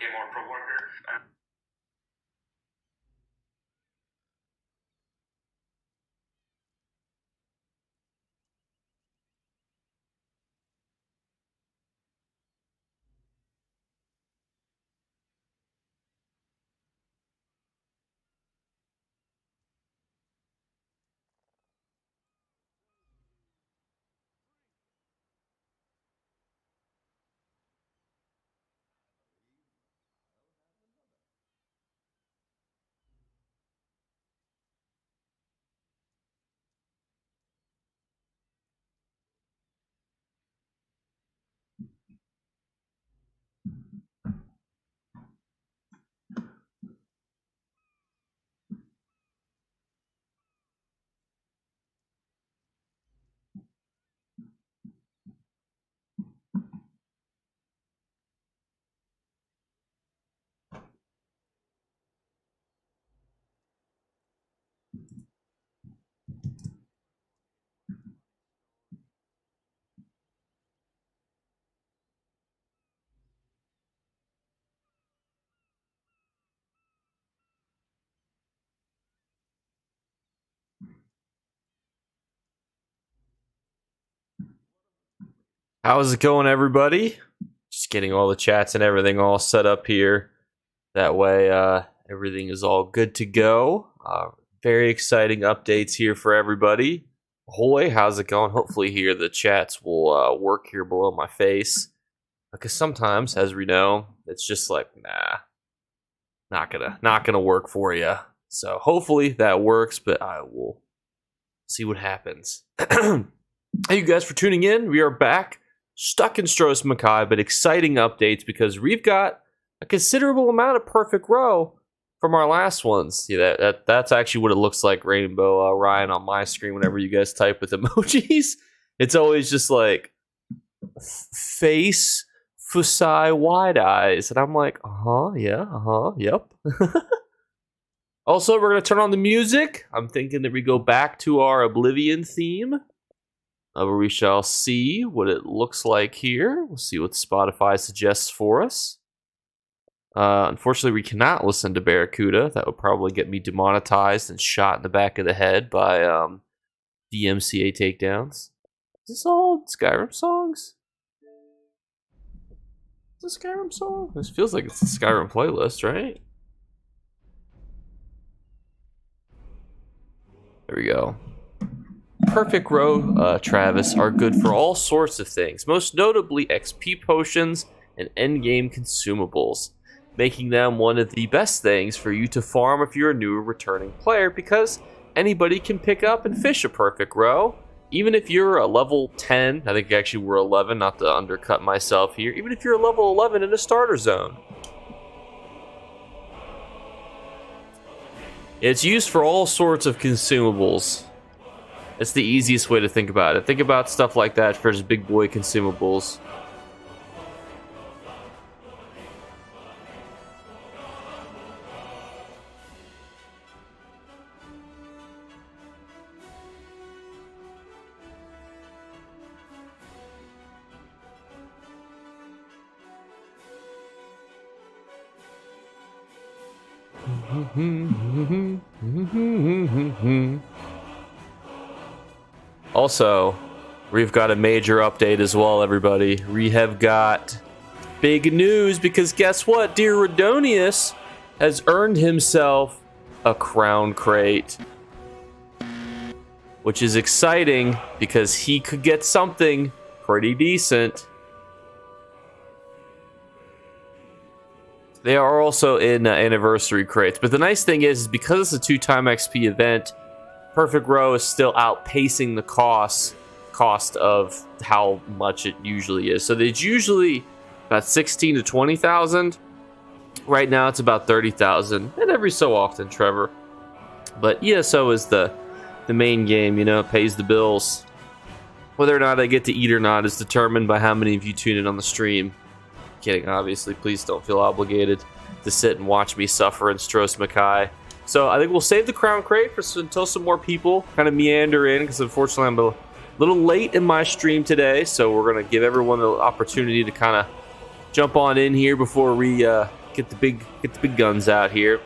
Game or pro worker. How's it going, everybody? Just getting all the chats and everything all set up here. That way, everything is all good to go. Very exciting updates here for everybody. Ahoy, how's it going? Hopefully here the chats will work here below my face. Because sometimes, as we know, it's just like, nah, not gonna work for you. So hopefully that works, but I will see what happens. Thank you guys for tuning in. We are back, stuck in Stros Mackay, but exciting updates because we've got a considerable amount of perfect row from our last ones. See that's actually what it looks like, Rainbow Ryan, on my screen whenever you guys type with emojis. It's always just like face, fusai, wide eyes, and I'm like, yeah, yep. Also, we're gonna turn on the music. I'm thinking that we go back to our Oblivion theme. Where we shall see what it looks like here. We'll see what Spotify suggests for us. Unfortunately, we cannot listen to Barracuda. That would probably get me demonetized and shot in the back of the head by DMCA takedowns. Is this all Skyrim songs? Is this a Skyrim song? This feels like it's a Skyrim playlist, right? There we go. Perfect row, Travis, are good for all sorts of things, most notably XP potions and endgame consumables, making them one of the best things for you to farm if you're a new returning player, because anybody can pick up and fish a perfect row. Even if you're a level 10, I think actually we're 11, not to undercut myself here, even if you're a level 11 in a starter zone. It's used for all sorts of consumables. It's the easiest way to think about it. Think about stuff like that for just big boy consumables. Also, we've got a major update as well, everybody. We have got big news because guess what? Dear Redonius has earned himself a crown crate, which is exciting because he could get something pretty decent. They are also in anniversary crates, but the nice thing is because it's a 2-time XP event, Perfect Row is still outpacing the cost of how much it usually is. So it's usually about 16 to 20,000. Right now it's about 30,000, and every so often, Trevor. But ESO is the main game, you know, it pays the bills. Whether or not I get to eat or not is determined by how many of you tune in on the stream. Kidding, obviously. Please don't feel obligated to sit and watch me suffer in Stros Mackay. So I think we'll save the crown crate until some more people kind of meander in, because unfortunately I'm a little late in my stream today. So we're going to give everyone the opportunity to kind of jump on in here before we get the big guns out here.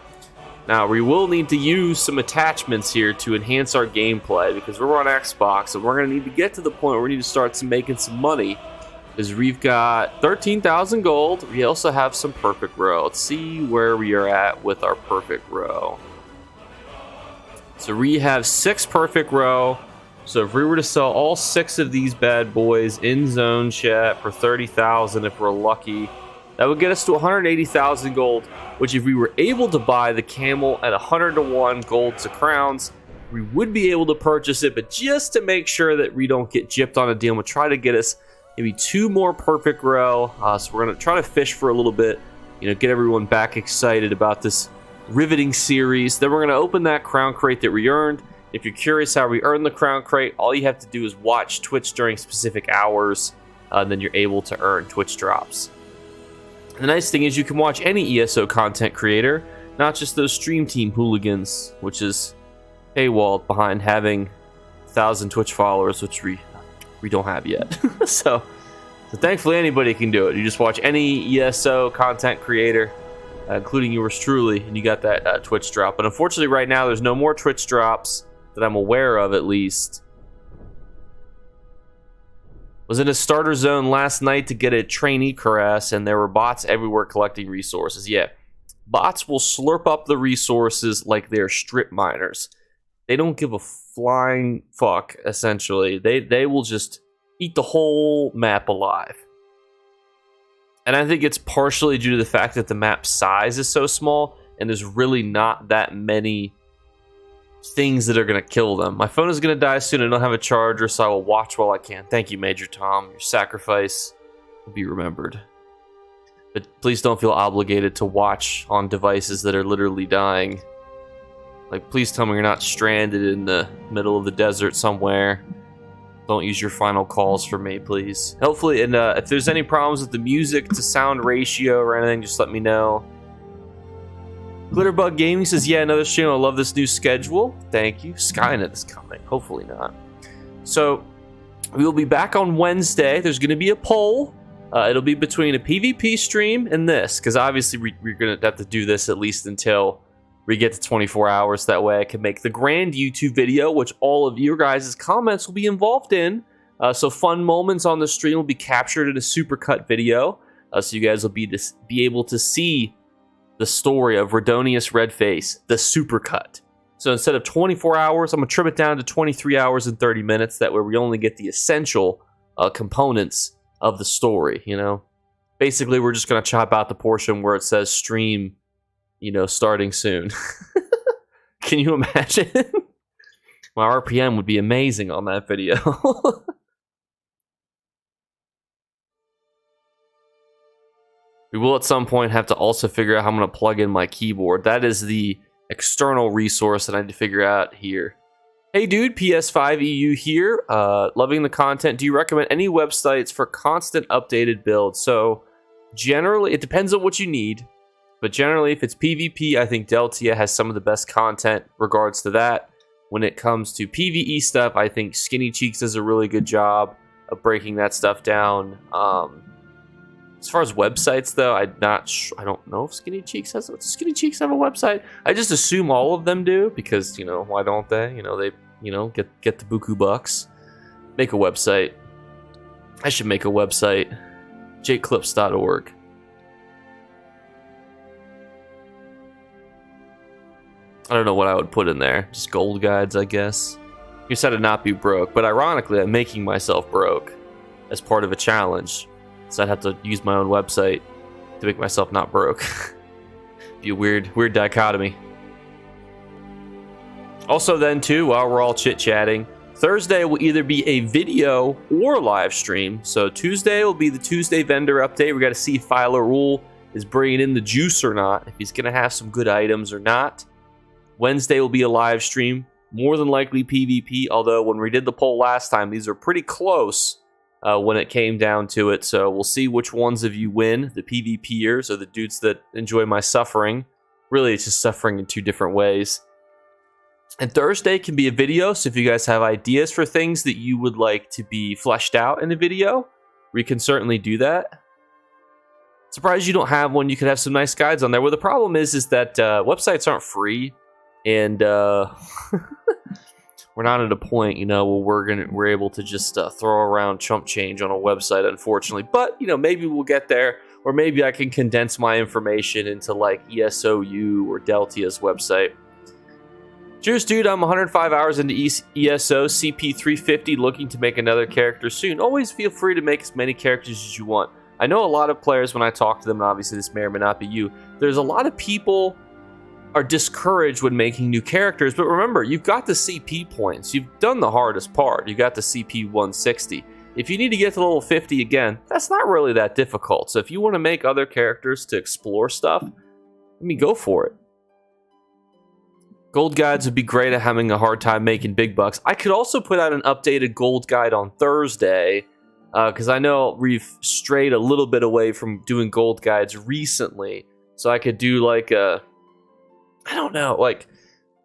Now, we will need to use some attachments here to enhance our gameplay because we're on Xbox and we're going to need to get to the point where we need to start making some money because we've got 13,000 gold. We also have some perfect row. Let's see where we are at with our perfect row. So we have 6 perfect row. So if we were to sell all 6 of these bad boys in zone chat for 30,000 if we're lucky, that would get us to 180,000 gold, which if we were able to buy the camel at 100 to 1 gold to crowns, we would be able to purchase it. But just to make sure that we don't get gypped on a deal, we'll try to get us maybe 2 more perfect row. So we're going to try to fish for a little bit, get everyone back excited about this riveting series. Then we're going to open that crown crate that we earned. If you're curious how we earn the crown crate, all you have to do is watch Twitch during specific hours, and then you're able to earn Twitch drops. The nice thing is you can watch any ESO content creator, not just those stream team hooligans, which is paywalled behind having 1,000 Twitch followers, which we don't have yet. so thankfully anybody can do it. You just watch any ESO content creator, including yours truly, and you got that Twitch drop. But unfortunately right now there's no more Twitch drops that I'm aware of, at least. Was in a starter zone last night to get a trainee caress, and there were bots everywhere collecting resources. Yeah, bots will slurp up the resources like they're strip miners. They don't give a flying fuck, essentially. They will just eat the whole map alive. And I think it's partially due to the fact that the map size is so small, and there's really not that many things that are going to kill them. My phone is going to die soon. I don't have a charger, so I will watch while I can. Thank you, Major Tom. Your sacrifice will be remembered. But please don't feel obligated to watch on devices that are literally dying. Like, please tell me you're not stranded in the middle of the desert somewhere. Don't use your final calls for me, please. Hopefully, and if there's any problems with the music to sound ratio or anything, just let me know. Glitterbug Gaming says, yeah, another stream. I love this new schedule. Thank you. Skynet is coming. Hopefully not. So, we will be back on Wednesday. There's going to be a poll. It'll be between a PvP stream and this, because obviously we're going to have to do this at least until we get to 24 hours. That way I can make the grand YouTube video, which all of your guys' comments will be involved in. So fun moments on the stream will be captured in a supercut video. So you guys will be able to see the story of Redonius Redface, the supercut. So instead of 24 hours, I'm going to trim it down to 23 hours and 30 minutes. That way we only get the essential components of the story, Basically, we're just going to chop out the portion where it says stream, starting soon. Can you imagine? My RPM would be amazing on that video. We will at some point have to also figure out how I'm going to plug in my keyboard. That is the external resource that I need to figure out here. Hey dude, PS5EU here. Loving the content. Do you recommend any websites for constant updated builds? So generally, it depends on what you need. But generally, if it's PvP, I think Deltia has some of the best content regards to that. When it comes to PvE stuff, I think Skinny Cheeks does a really good job of breaking that stuff down. As far as websites, though, I don't know if Skinny Cheeks has. Does Skinny Cheeks have a website? I just assume all of them do because why don't they? They get the buku bucks. Make a website. I should make a website. jclips.org. I don't know what I would put in there. Just gold guides, I guess. You said to not be broke, but ironically, I'm making myself broke as part of a challenge. So I'd have to use my own website to make myself not broke. Be a weird dichotomy. Also then too, while we're all chit-chatting, Thursday will either be a video or live stream. So Tuesday will be the Tuesday vendor update. We got to see if Philo Rule is bringing in the juice or not, if he's going to have some good items or not. Wednesday will be a live stream, more than likely PvP, although when we did the poll last time, these are pretty close when it came down to it. So we'll see which ones of you win, the PvPers or the dudes that enjoy my suffering. Really, it's just suffering in two different ways. And Thursday can be a video, so if you guys have ideas for things that you would like to be fleshed out in a video, we can certainly do that. Surprised you don't have one. You could have some nice guides on there. Well, the problem is that websites aren't free, and we're not at a point, where we're able to just throw around chump change on a website, unfortunately. But maybe we'll get there, or maybe I can condense my information into like ESOU or Deltia's website. Cheers, dude. I'm 105 hours into ESO CP350, looking to make another character soon. Always feel free to make as many characters as you want. I know a lot of players, when I talk to them, and obviously this may or may not be you, there's a lot of people are discouraged when making new characters, but remember, you've got the CP points. You've done the hardest part. You got the CP 160. If you need to get to level 50 again, that's not really that difficult. So if you want to make other characters to explore stuff, go for it. Gold guides would be great at having a hard time making big bucks. I could also put out an updated gold guide on Thursday, because I know we've strayed a little bit away from doing gold guides recently. So I could do like I don't know, like,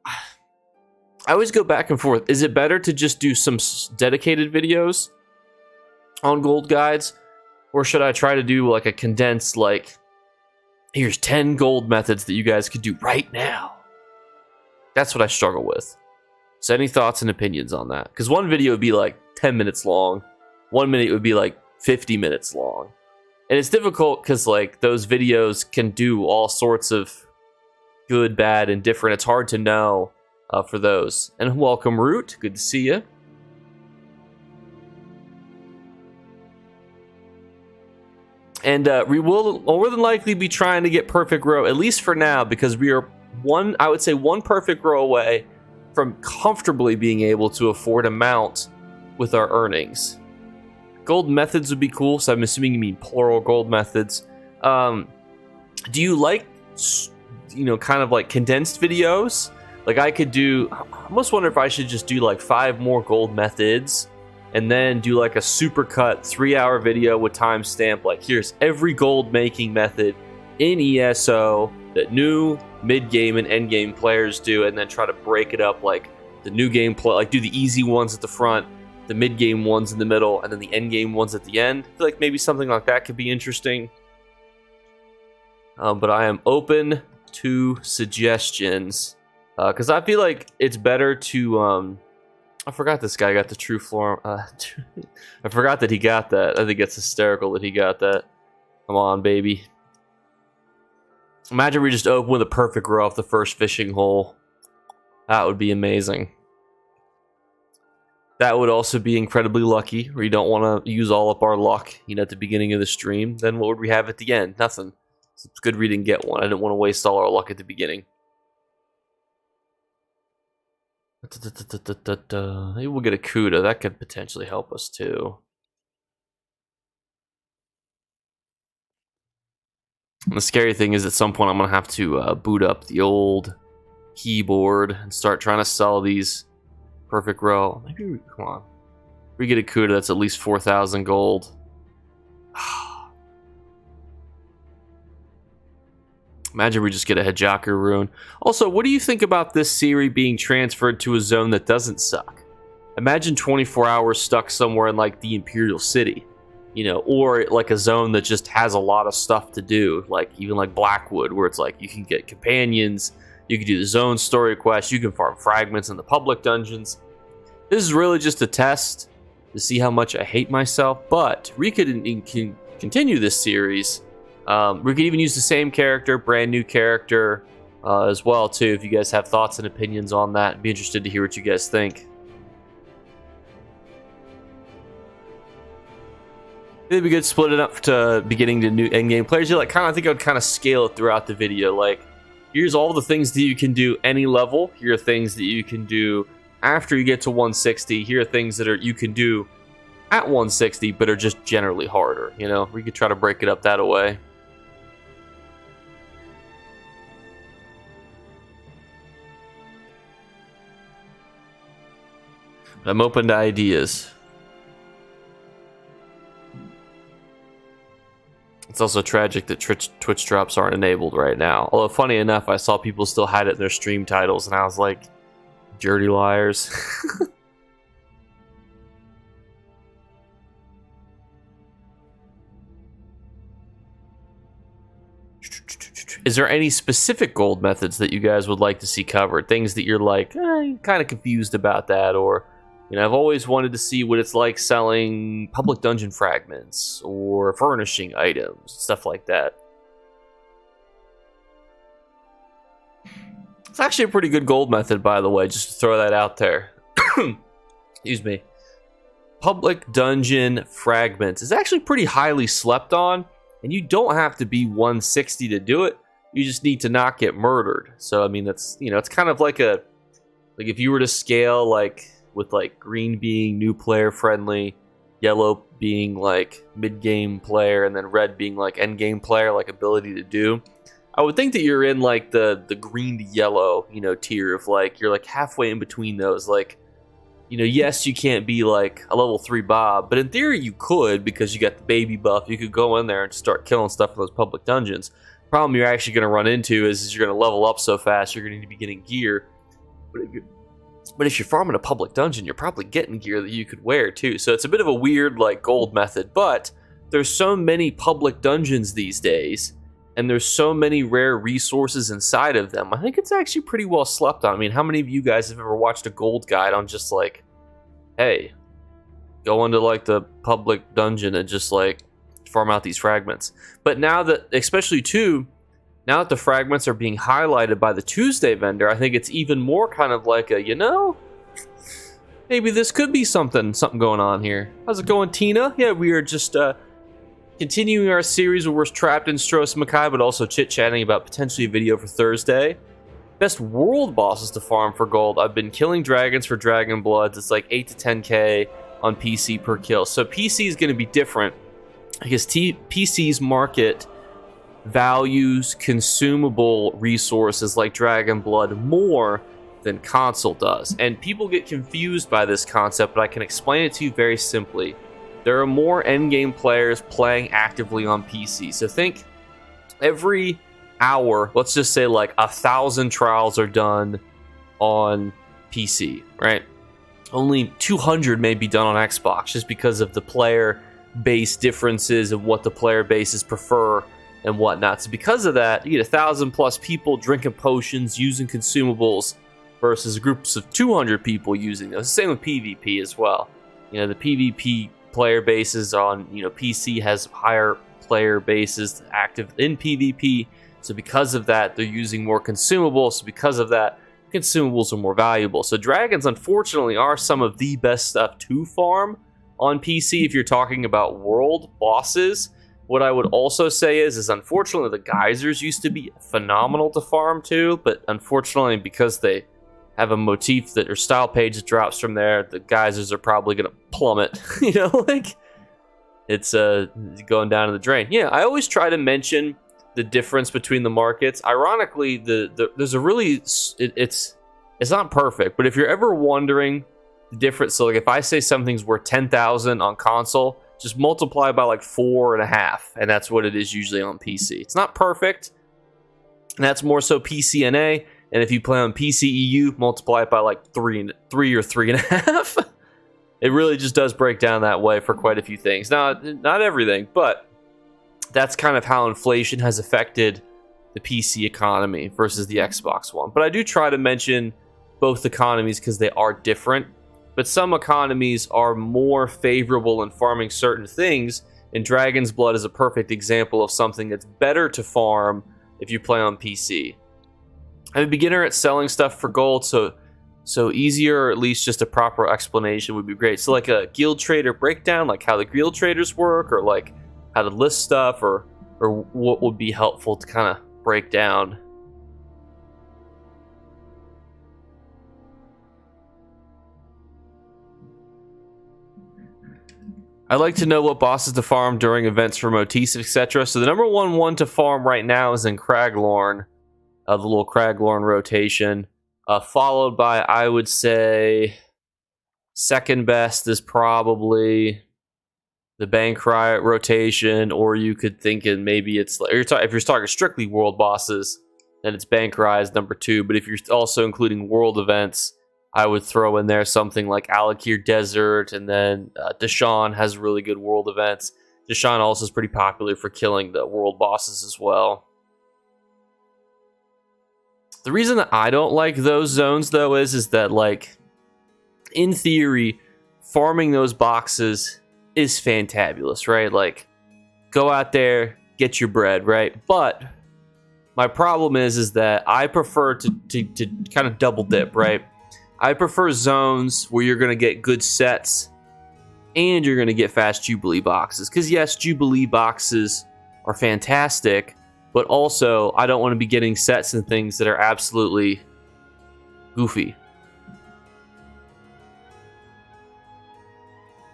I always go back and forth. Is it better to just do some dedicated videos on gold guides? Or should I try to do like a condensed, like, here's 10 gold methods that you guys could do right now? That's what I struggle with. So any thoughts and opinions on that? Because one video would be like 10 minutes long. 1 minute would be like 50 minutes long. And it's difficult because like those videos can do all sorts of good, bad, and different. It's hard to know for those. And welcome, Root. Good to see you. And we will more than likely be trying to get perfect row, at least for now, because we are I would say one perfect row away from comfortably being able to afford a mount with our earnings. Gold methods would be cool, so I'm assuming you mean plural gold methods. Do you like, kind of like condensed videos? Like I almost wonder if I should just do like 5 more gold methods and then do like a supercut 3-hour video with timestamp. Like here's every gold making method in ESO that new, mid-game, and end-game players do, and then try to break it up like the new game play, like do the easy ones at the front, the mid-game ones in the middle, and then the end-game ones at the end. I feel like maybe something like that could be interesting. But I am open to suggestions, because I feel like it's better to I forgot this guy got the true form. I forgot that he got that. I think it's hysterical that he got that. Come on, baby. Imagine we just open with a perfect row off the first fishing hole. That would be amazing. That would also be incredibly lucky, where you don't want to use all up our luck, at the beginning of the stream. Then what would we have at the end? Nothing. It's good we didn't get one. I didn't want to waste all our luck at the beginning. Maybe we'll get a Cuda. That could potentially help us too. And the scary thing is, at some point I'm going to have to boot up the old keyboard and start trying to sell these perfect row. Maybe come on. We get a Cuda that's at least 4,000 gold. Imagine we just get a Hijaku rune. Also, what do you think about this series being transferred to a zone that doesn't suck? Imagine 24 hours stuck somewhere in like the Imperial City, or like a zone that just has a lot of stuff to do, like even like Blackwood, where it's like you can get companions, you can do the zone story quests, you can farm fragments in the public dungeons. This is really just a test to see how much I hate myself, but we could continue this series. We could even use the same character, brand new character, as well too. If you guys have thoughts and opinions on that, I'd be interested to hear what you guys think. It'd be good to split it up to beginning to new endgame players. I think I would kind of scale it throughout the video. Like, here's all the things that you can do any level. Here are things that you can do after you get to 160. Here are things that you can do at 160, but are just generally harder. We could try to break it up that way. But I'm open to ideas. It's also tragic that Twitch drops aren't enabled right now. Although, funny enough, I saw people still had it in their stream titles, and I was like, dirty liars. is there any specific gold methods that you guys would like to see covered? Things that you're like, kind of confused about that, or I've always wanted to see what it's like selling public dungeon fragments or furnishing items, stuff like that. It's actually a pretty good gold method, by the way, just to throw that out there. Excuse me. Public dungeon fragments is actually pretty highly slept on, and you don't have to be 160 to do it. You just need to not get murdered. So, I mean, that's, it's kind of like if you were to scale, like, with, like, green being new player friendly, yellow being, like, mid-game player, and then red being, like, end-game player, like, ability to do. I would think that you're in, like, the green to yellow, tier of, like, you're, like, halfway in between those, like, yes, you can't be, like, a level 3 Bob, but in theory you could, because you got the baby buff. You could go in there and start killing stuff in those public dungeons. Problem you're actually going to run into is you're going to level up so fast, you're going to need to be getting gear. But if you're farming a public dungeon, you're probably getting gear that you could wear, too. So it's a bit of a weird, like, gold method, but there's so many public dungeons these days, and there's so many rare resources inside of them. I think it's actually pretty well slept on. I mean, how many of you guys have ever watched a gold guide on just like, hey, go into like the public dungeon and just like farm out these fragments? But now that, especially too, now that the fragments are being highlighted by the Tuesday vendor, I think it's even more kind of like a, maybe this could be something going on here. How's it going, Tina? Yeah, we are just continuing our series where we're trapped in Stros Makai, but also chit-chatting about potentially a video for Thursday. Best world bosses to farm for gold. I've been killing dragons for Dragon Bloods. It's like 8 to 10k on PC per kill. So PC is going to be different because PC's market values consumable resources like Dragon Blood more than console does. And people get confused by this concept, but I can explain it to you very simply. There are more endgame players playing actively on PC. So think every hour, let's just say like 1,000 trials are done on PC, right? Only 200 may be done on Xbox just because of the player base differences and what the player bases prefer and whatnot. So because of that, you get 1,000 plus people drinking potions, using consumables versus groups of 200 people using those. Same with PvP as well. The PvP player bases on PC has higher player bases active in PvP, so because of that they're using more consumables, so because of that consumables are more valuable. So dragons unfortunately are some of the best stuff to farm on PC if you're talking about world bosses. What I would also say is unfortunately the geysers used to be phenomenal to farm too, but unfortunately because they have a motif that or style page that drops from there, the geysers are probably going to plummet. Like it's going down to the drain. Yeah, I always try to mention the difference between the markets. Ironically, there's a really it's not perfect, but if you're ever wondering the difference, so like if I say something's worth 10,000 on console, just multiply by like 4.5, and that's what it is usually on PC. It's not perfect, and that's more so PCNA. And if you play on PCEU, multiply it by like 3 or 3.5. It really just does break down that way for quite a few things. Now, not everything, but that's kind of how inflation has affected the PC economy versus the Xbox One. But I do try to mention both economies because they are different. But some economies are more favorable in farming certain things, and Dragon's Blood is a perfect example of something that's better to farm if you play on PC. I'm a beginner at selling stuff for gold, so easier, or at least just a proper explanation would be great. So like a guild trader breakdown, like how the guild traders work, or like how to list stuff, or what would be helpful to kind of break down. I like to know what bosses to farm during events for motifs, etc. So the number one to farm right now is in Craglorn. The little Craglorn rotation, followed by, I would say, second best is probably the Bank Riot rotation, or you could think it maybe it's like, if you're talking strictly world bosses, then it's Bank Riot number 2. But if you're also including world events, I would throw in there something like Alakir Desert, and then Deshaun has really good world events. Deshaun also is pretty popular for killing the world bosses as well. The reason that I don't like those zones, though, is that, like, in theory, farming those boxes is fantabulous, right? Like, go out there, get your bread, right? But my problem is that I prefer to kind of double dip, right? I prefer zones where you're going to get good sets and you're going to get fast Jubilee boxes. Because, yes, Jubilee boxes are fantastic, but also I don't want to be getting sets and things that are absolutely goofy.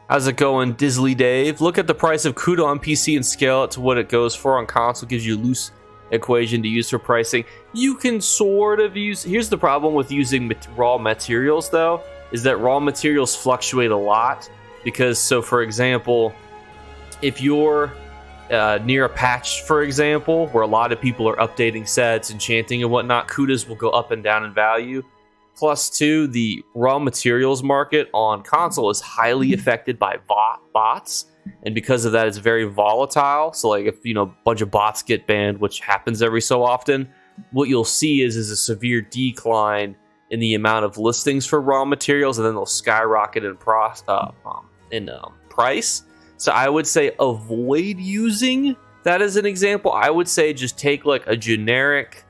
How's it going, Dizzly Dave? Look at the price of CUDA on PC and scale it to what it goes for on console. Gives you a loose equation to use for pricing. You can sort of use... Here's the problem with using raw materials, though, is that raw materials fluctuate a lot. Because, so for example, if you're near a patch, for example, where a lot of people are updating sets, enchanting and whatnot, CUDAs will go up and down in value. Plus, two, the raw materials market on console is highly affected by bots, and because of that, it's very volatile. So, like, if a bunch of bots get banned, which happens every so often, what you'll see is a severe decline in the amount of listings for raw materials, and then they'll skyrocket in price. So, I would say avoid using that as an example. I would say just take like a generic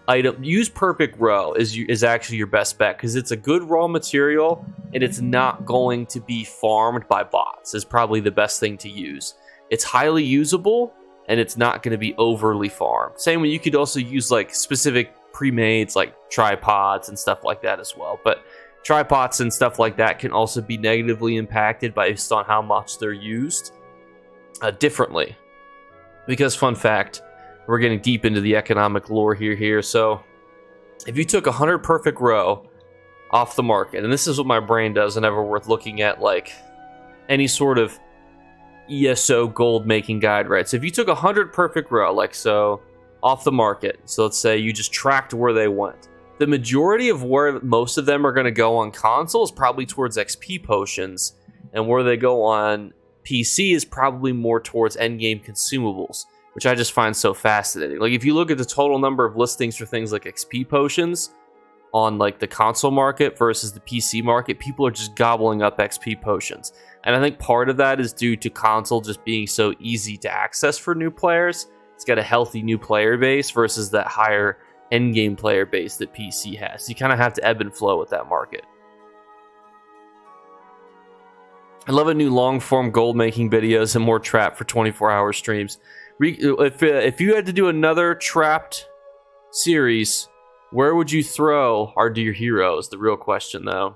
item. Use Perfect Row is actually your best bet, because it's a good raw material and it's not going to be farmed by bots. Is probably the best thing to use. It's highly usable and it's not going to be overly farmed. Same way you could also use like specific pre-mades like tripods and stuff like that as well. But tripods and stuff like that can also be negatively impacted based on how much they're used differently. Because, fun fact, we're getting deep into the economic lore here. So, if you took 100 Perfect Row off the market, and this is what my brain does whenever we're looking at like any sort of ESO gold making guide, right? So if you took 100 Perfect Row, like so, off the market, so let's say you just tracked where they went, the majority of where most of them are going to go on console is probably towards XP potions, and where they go on PC is probably more towards endgame consumables, which I just find so fascinating. Like, if you look at the total number of listings for things like XP potions on like the console market versus the PC market, people are just gobbling up XP potions. And I think part of that is due to console just being so easy to access for new players. It's got a healthy new player base versus that higher endgame player base that PC has. So you kind of have to ebb and flow with that market. I love a new long-form gold-making videos and more trap for 24-hour streams. If you had to do another Trapped series, where would you throw our dear heroes? The real question, though.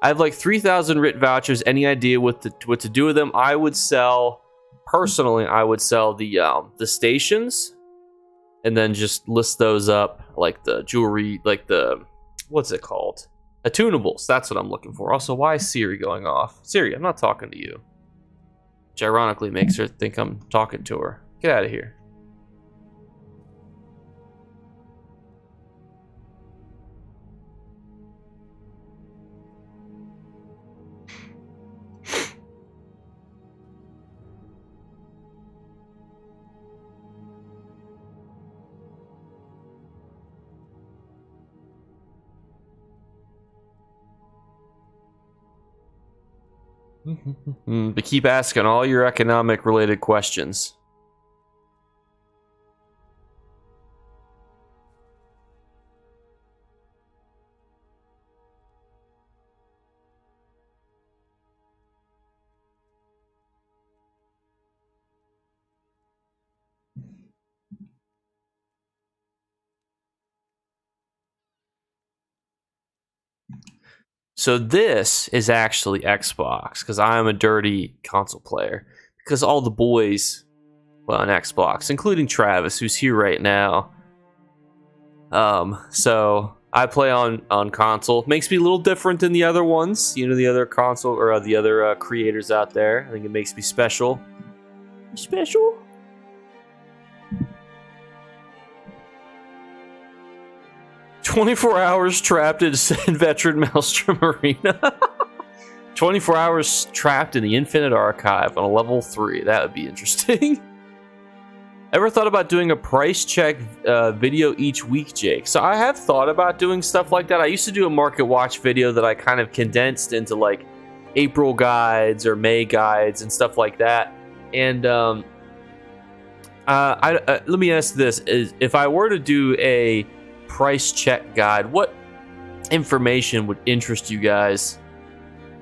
I have like 3,000 RIT vouchers. Any idea what to do with them? I would sell, personally, the stations, and then just list those up, like the jewelry, like the, what's it called? Attunables. That's what I'm looking for. Also, why is Siri going off? Siri, I'm not talking to you. Which ironically makes her think I'm talking to her. Get out of here. But keep asking all your economic related questions. So this is actually Xbox, because I am a dirty console player. Because all the boys on Xbox, including Travis, who's here right now. So I play on console. Makes me a little different than the other ones. The other console or the other creators out there. I think it makes me special. Special? 24 hours trapped in Veteran Maelstrom Arena. 24 hours trapped in the Infinite Archive on a level 3. That would be interesting. Ever thought about doing a price check video each week, Jake? So I have thought about doing stuff like that. I used to do a market watch video that I kind of condensed into like April guides or May guides and stuff like that. And let me ask this: if I were to do a price check guide, what information would interest you guys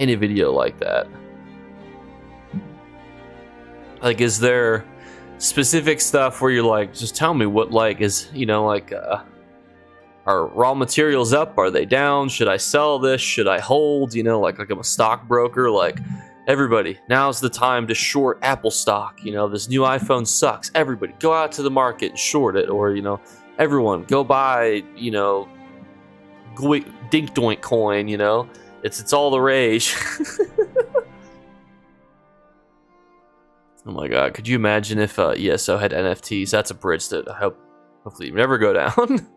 in a video like that? Like, is there specific stuff where you're like, just tell me what, like, is, you know, like, are raw materials up? Are they down? Should I sell this? Should I hold? You know, like I'm a stockbroker. Like, everybody, now's the time to short Apple stock. You know, this new iPhone sucks. Everybody, go out to the market and short it. Or, you know, everyone, go buy, you know, Dink Doink coin. You know, it's all the rage. Oh my god, could you imagine if ESO had NFTs? That's a bridge that I hopefully never go down.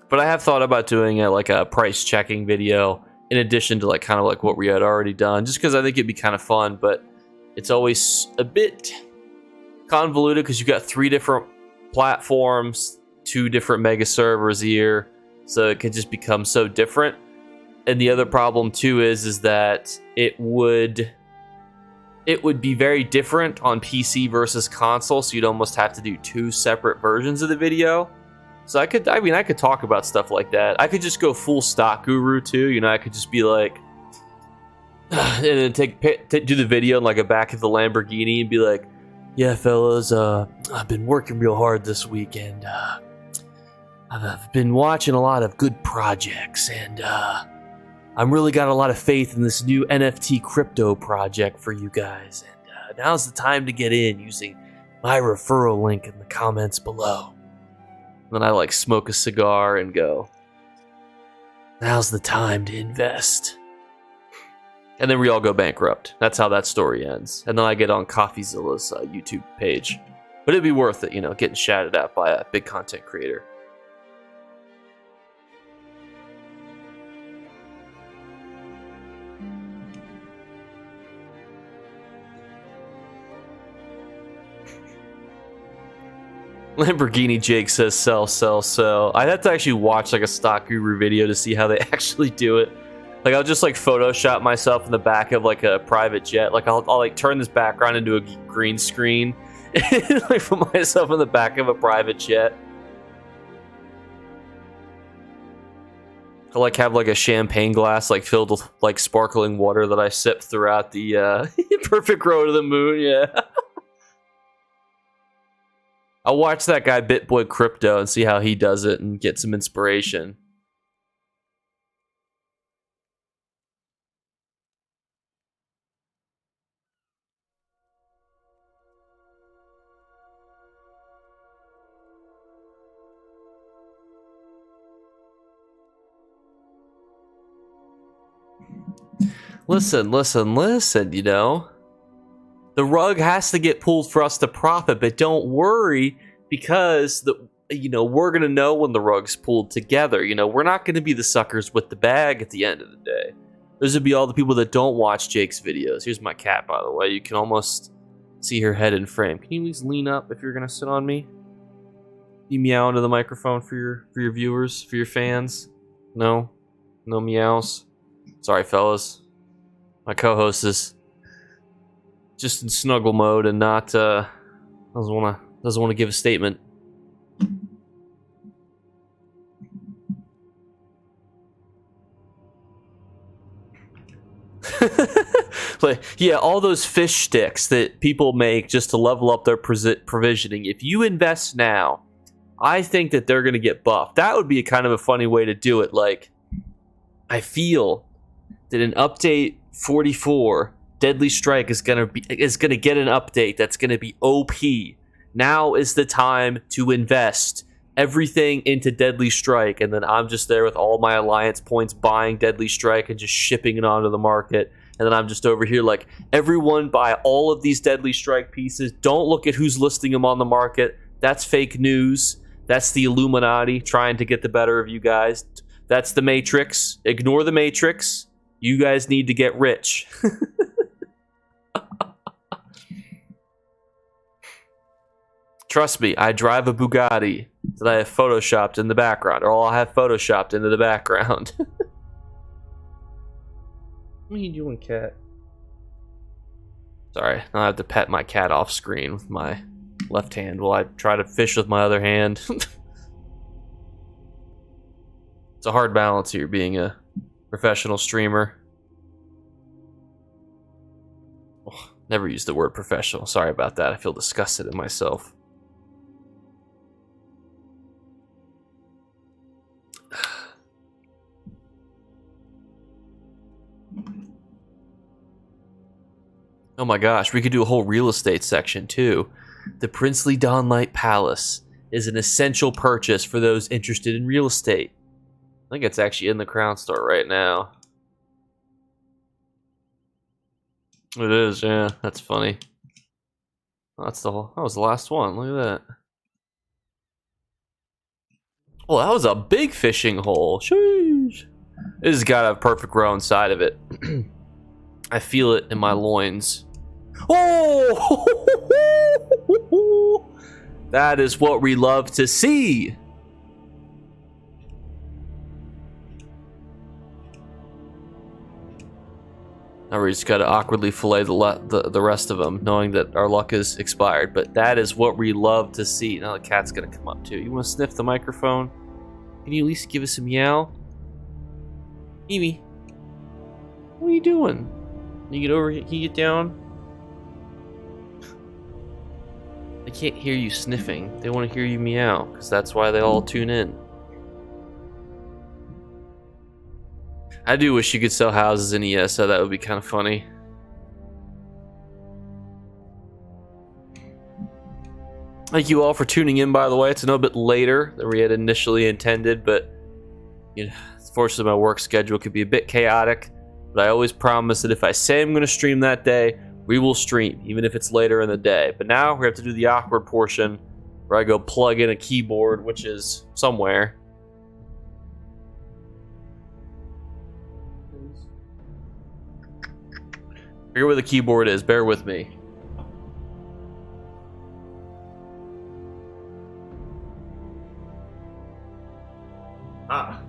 But I have thought about doing like a price checking video in addition to like kind of like what we had already done, just because I think it'd be kind of fun, but it's always a bit convoluted because you got 3 different platforms, 2 different mega servers here, so it could just become so different. And the other problem too is that it would be very different on PC versus console, so you'd almost have to do 2 separate versions of the video. So I could talk about stuff like that. I could just go full stock guru too, you know. I could just be like, and then do the video in like a back of the Lamborghini and be like, yeah, fellas, I've been working real hard this week, and I've been watching a lot of good projects, and I'm really got a lot of faith in this new NFT crypto project for you guys, and now's the time to get in using my referral link in the comments below. And then I like smoke a cigar and go, now's the time to invest. And then we all go bankrupt. That's how that story ends. And then I get on CoffeeZilla's YouTube page. But it'd be worth it, you know, getting shouted at by a big content creator. Lamborghini Jake says sell, sell, sell. I'd have to actually watch like a stock guru video to see how they actually do it. Like, I'll just like Photoshop myself in the back of like a private jet. Like I'll like turn this background into a green screen and like put myself in the back of a private jet. I'll like have like a champagne glass like filled with like sparkling water that I sip throughout the perfect road to the moon. Yeah. I'll watch that guy BitBoy Crypto and see how he does it and get some inspiration. Listen, you know. The rug has to get pulled for us to profit, but don't worry, because we're gonna know when the rug's pulled together. You know, we're not gonna be the suckers with the bag at the end of the day. Those would be all the people that don't watch Jake's videos. Here's my cat, by the way. You can almost see her head in frame. Can you at least lean up if you're gonna sit on me? You meow into the microphone for your viewers, for your fans. No meows. Sorry, fellas. My co-host is just in snuggle mode and not doesn't want to give a statement. But yeah, all those fish sticks that people make just to level up their provisioning. If you invest now, I think that they're going to get buffed. That would be a kind of a funny way to do it. Like, I feel that in update 44, Deadly Strike is gonna get an update that's gonna be OP. Now is the time to invest everything into Deadly Strike, and then I'm just there with all my alliance points buying Deadly Strike and just shipping it onto the market. And then I'm just over here like, everyone buy all of these Deadly Strike pieces. Don't look at who's listing them on the market. That's fake news. That's the Illuminati trying to get the better of you guys. That's the Matrix. Ignore the Matrix. You guys need to get rich. Trust me, I drive a Bugatti that I have photoshopped in the background, or I'll have photoshopped into the background. What are you doing, cat? Sorry, I have to pet my cat off screen with my left hand while I try to fish with my other hand. It's a hard balance here being a professional streamer. Oh, never used the word professional. Sorry about that. I feel disgusted in myself. Oh my gosh, we could do a whole real estate section too. The Princely Dawnlight Palace is an essential purchase for those interested in real estate. I think it's actually in the Crown Store right now. It is, yeah. That's funny. Oh, that was the last one. Look at that. Well, that was a big fishing hole. Sheesh. This has got a perfect row inside of it. I feel it in my loins. Oh! That is what we love to see. Now we just gotta awkwardly fillet the rest of them, knowing that our luck is expired. But that is what we love to see. Now the cat's gonna come up too. You wanna sniff the microphone? Can you at least give us a meow? Amy, what are you doing? Can you get over here? Can you get down? They can't hear you sniffing. They want to hear you meow, because that's why they all tune in. I do wish you could sell houses in ESO. That would be kind of funny. Thank you all for tuning in, by the way. It's a little bit later than we had initially intended, but you know, unfortunately my work schedule could be a bit chaotic. But I always promise that if I say I'm going to stream that day, we will stream, even if it's later in the day. But now we have to do the awkward portion where I go plug in a keyboard, which is somewhere. Figure where the keyboard is. Bear with me. Ah.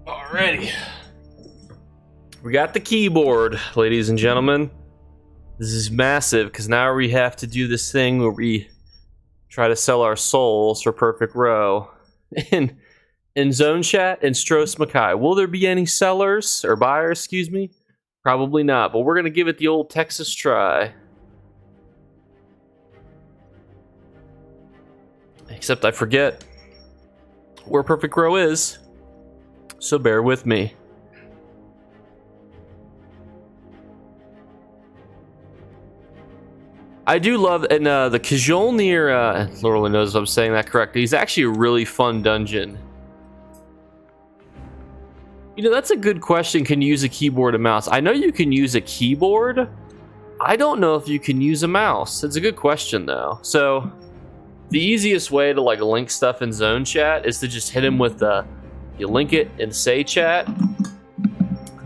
Alrighty. We got the keyboard, ladies and gentlemen. This is massive because now we have to do this thing where we try to sell our souls for Perfect Row in Zone Chat and Stros Mackay. Will there be any sellers or buyers, excuse me? Probably not, but we're going to give it the old Texas try. Except I forget where Perfect Row is. So bear with me. I do love, and the Cajole near, Lord only knows if I'm saying that correctly. He's actually a really fun dungeon. You know, that's a good question. Can you use a keyboard and mouse? I know you can use a keyboard. I don't know if you can use a mouse. It's a good question though. So the easiest way to like link stuff in Zone Chat is to just hit him with the, you link it in Say Chat,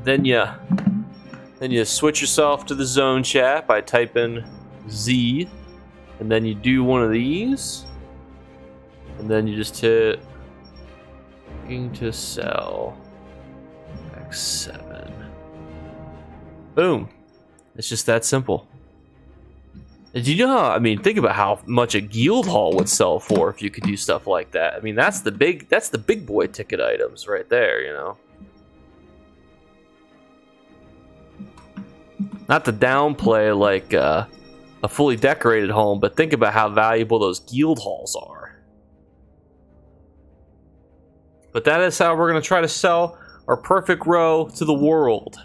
then you switch yourself to the Zone Chat by typing Z, and then you do one of these, and then you just hit looking to sell X7. Boom. It's just that simple. Did you know how, I mean, think about how much a guild hall would sell for if you could do stuff like that. I mean, that's the big boy ticket items right there, you know. Not to downplay like a fully decorated home, but think about how valuable those guild halls are. But that is how we're going to try to sell our Perfect Row to the world.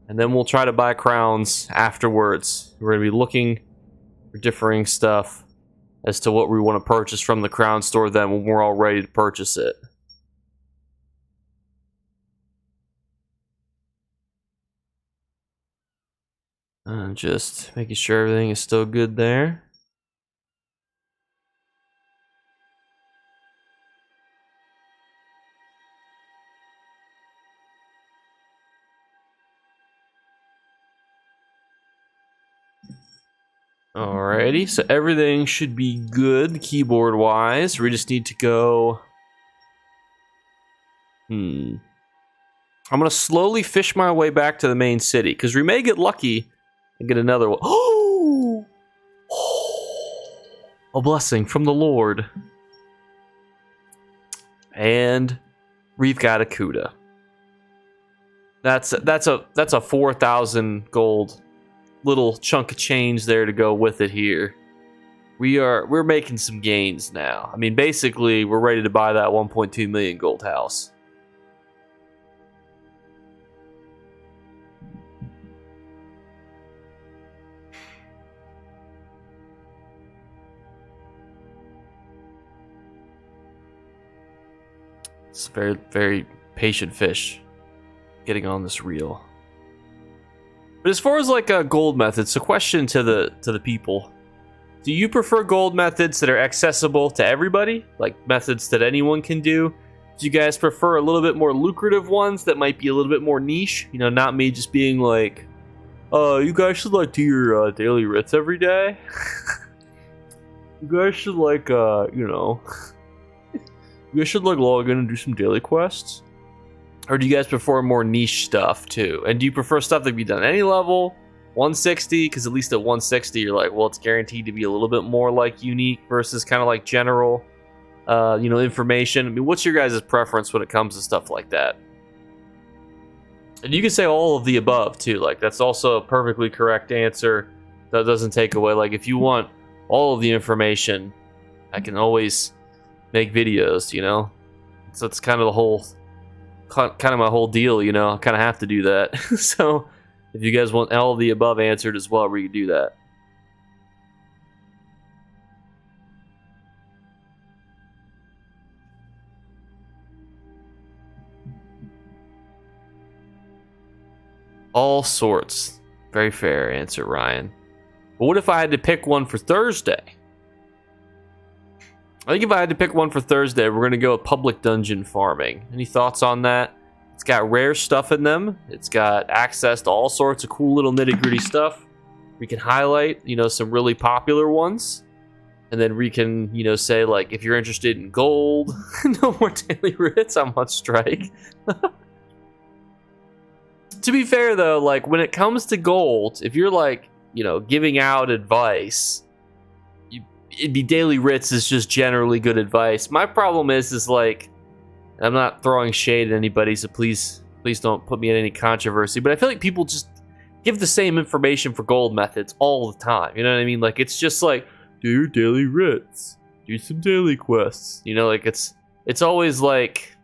And then we'll try to buy crowns afterwards. We're going to be looking for differing stuff as to what we want to purchase from the Crown Store then when we're all ready to purchase it. Just making sure everything is still good there. Alrighty, so everything should be good keyboard wise. We just need to go. I'm gonna slowly fish my way back to the main city because we may get lucky and get another one. Oh, a blessing from the Lord. And we've got a Cuda. That's a 4,000 gold little chunk of change there to go with it here. We're making some gains now. I mean, basically, we're ready to buy that 1.2 million gold house. It's a very, very patient fish getting on this reel. But as far as like gold methods, so question to the people: do you prefer gold methods that are accessible to everybody, like methods that anyone can do? Do you guys prefer a little bit more lucrative ones that might be a little bit more niche? You know, not me just being like, you guys should like do your daily writs every day. You guys should like, you know, you guys should like log in and do some daily quests. Or do you guys prefer more niche stuff too? And do you prefer stuff that can be done at any level? 160, because at least at 160 you're like, well, it's guaranteed to be a little bit more like unique versus kind of like general, you know, information. I mean, what's your guys' preference when it comes to stuff like that? And you can say all of the above too. Like, that's also a perfectly correct answer. That doesn't take away. Like, if you want all of the information, I can always make videos, you know? So it's kind of the whole, kind of my whole deal, you know? I kind of have to do that. So if you guys want all of the above answered as well, we can do that. All sorts. Very fair answer, Ryan. But what if I had to pick one for Thursday? I think if I had to pick one for Thursday, we're going to go with public dungeon farming. Any thoughts on that? It's got rare stuff in them. It's got access to all sorts of cool little nitty-gritty stuff. We can highlight, you know, some really popular ones. And then we can, you know, say, like, if you're interested in gold, no more daily writs, I'm on strike. To be fair, though, like, when it comes to gold, if you're, like, you know, giving out advice, it'd be daily writs is just generally good advice. My problem is like, I'm not throwing shade at anybody, so please don't put me in any controversy, but I feel like people just give the same information for gold methods all the time. You know what I mean? Like, it's just like, do your daily writs, do some daily quests. You know, like, it's always like,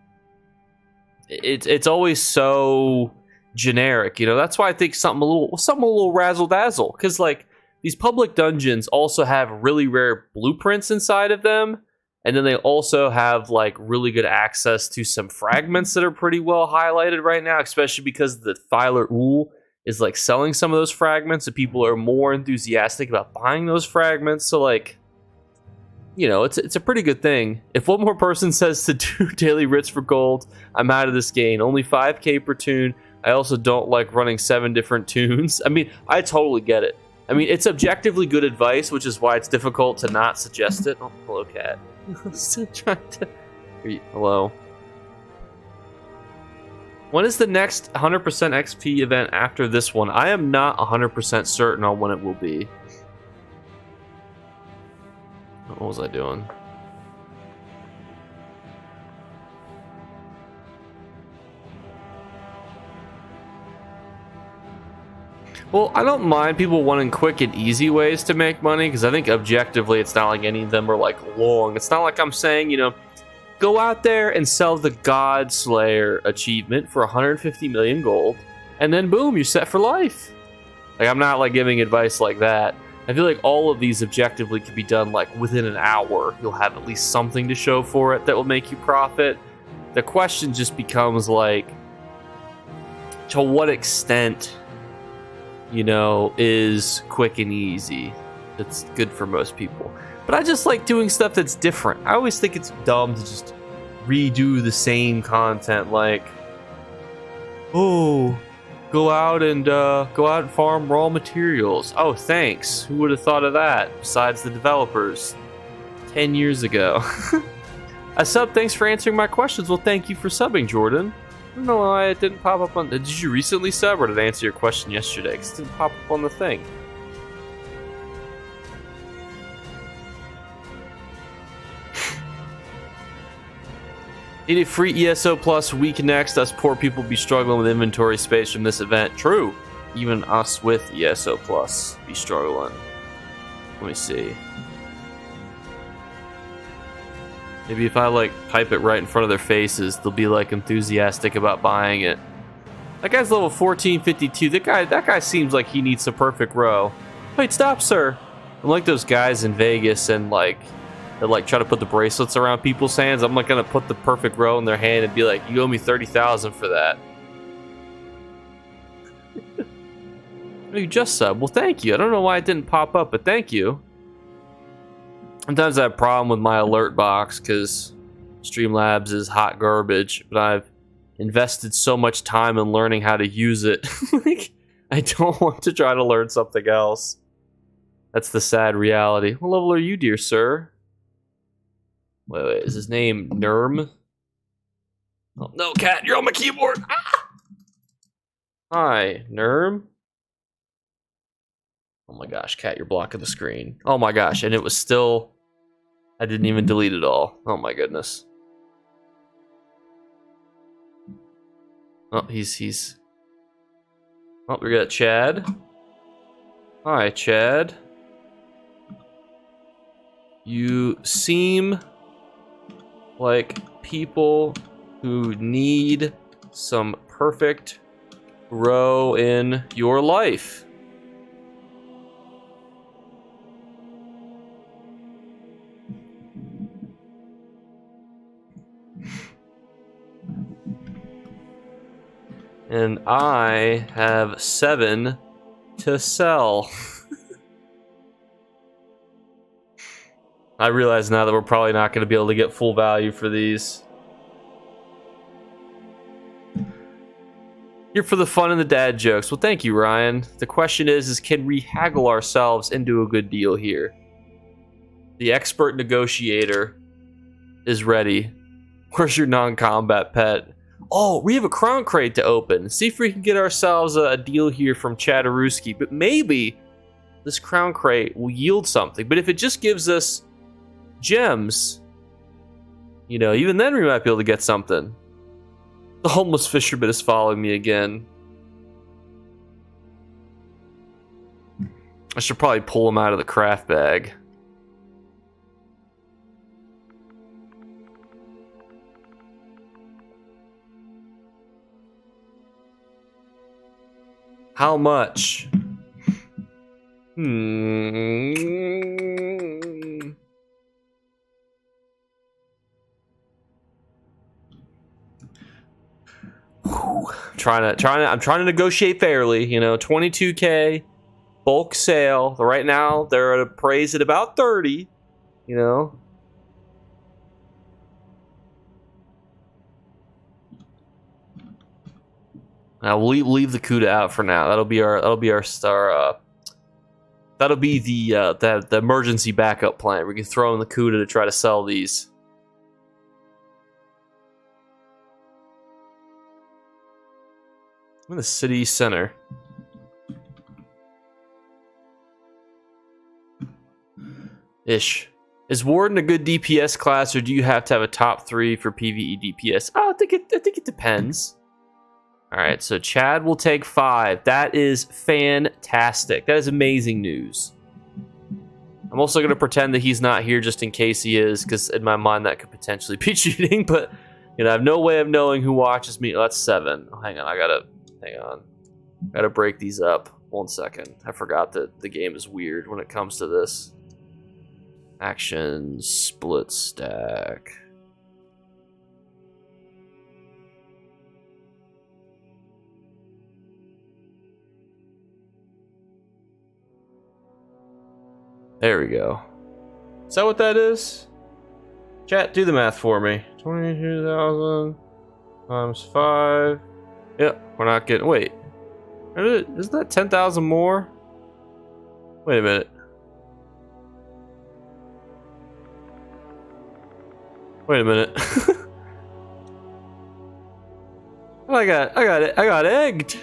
it's always so generic, you know. That's why I think something a little razzle dazzle, because like these public dungeons also have really rare blueprints inside of them, and then they also have like really good access to some fragments that are pretty well highlighted right now, especially because the Filer Ool is like selling some of those fragments, and people are more enthusiastic about buying those fragments. So like, you know, it's a pretty good thing. If one more person says to do daily writs for gold, I'm out of this game. Only 5k per tune. I also don't like running 7 different tunes. I mean, I totally get it. I mean, it's objectively good advice, which is why it's difficult to not suggest it. Oh, hello, cat. Still trying to... Hello. When is the next 100% XP event after this one? I am not 100% certain on when it will be. What was I doing? Well, I don't mind people wanting quick and easy ways to make money, because I think objectively it's not like any of them are like long. It's not like I'm saying, you know, go out there and sell the God Slayer achievement for 150 million gold, and then boom, you're set for life. Like, I'm not like giving advice like that. I feel like all of these objectively could be done like within an hour. You'll have at least something to show for it that will make you profit. The question just becomes like, to what extent, you know, is quick and easy? It's good for most people. But I just like doing stuff that's different. I always think it's dumb to just redo the same content, like, oh, go out and farm raw materials. Oh, thanks. Who would have thought of that besides the developers 10 years ago? I sub. Thanks for answering my questions. Well, thank you for subbing, Jordan. I don't know why it didn't pop up on. Did you recently sub, or did I answer your question yesterday? Because it didn't pop up on the thing. Need a free ESO Plus week next. Us poor people be struggling with inventory space from this event. True. Even us with ESO Plus be struggling. Let me see. Maybe if I like pipe it right in front of their faces, they'll be like enthusiastic about buying it. That guy's level 1452. That guy seems like he needs a perfect row. Wait, stop, sir. I'm like those guys in Vegas and like that like try to put the bracelets around people's hands. I'm like gonna put the perfect row in their hand and be like, you owe me 30,000 for that. Oh, you just subbed. Well, thank you. I don't know why it didn't pop up, but thank you. Sometimes I have a problem with my alert box because Streamlabs is hot garbage, but I've invested so much time in learning how to use it. Like, I don't want to try to learn something else. That's the sad reality. What level are you, dear sir? Wait, is his name Nerm? Oh, no, cat, you're on my keyboard. Ah! Hi, Nerm. Oh my gosh, cat, you're blocking the screen. Oh my gosh, and it was still... I didn't even delete it all. Oh my goodness. Oh, he's... Oh, we got Chad. Hi, Chad. You seem like people who need some perfect row in your life. And I have 7 to sell. I realize now that we're probably not going to be able to get full value for these. Here for the fun and the dad jokes. Well, thank you, Ryan. The question is can we haggle ourselves into a good deal here? The expert negotiator is ready. Where's your non-combat pet? Oh, we have a crown crate to open. See if we can get ourselves a deal here from Chadaruski. But maybe this crown crate will yield something. But if it just gives us gems, you know, even then we might be able to get something. The homeless fisherman is following me again. I should probably pull him out of the craft bag. How much? I'm trying to negotiate fairly, you know, 22K bulk sale. Right now they're appraised at about 30, you know. Now we'll leave the CUDA out for now. That'll be our star. That'll be the emergency backup plan. We can throw in the CUDA to try to sell these. I'm in the city center. Ish. Is Warden a good DPS class, or do you have to have a top 3 for PvE DPS? Oh, I think it depends. All right, so Chad will take 5. That is fantastic. That is amazing news. I'm also going to pretend that he's not here just in case he is, because in my mind that could potentially be cheating, but you know, I have no way of knowing who watches me. Oh, that's 7. Oh, hang on, I gotta break these up. 1 second. I forgot that the game is weird when it comes to this. Action split stack. There we go. Is that what that is? Chat, do the math for me. 22,000 times 5. Yep, we're not getting. Wait. Isn't that 10,000 more? Wait a minute. Wait a minute. I got egged.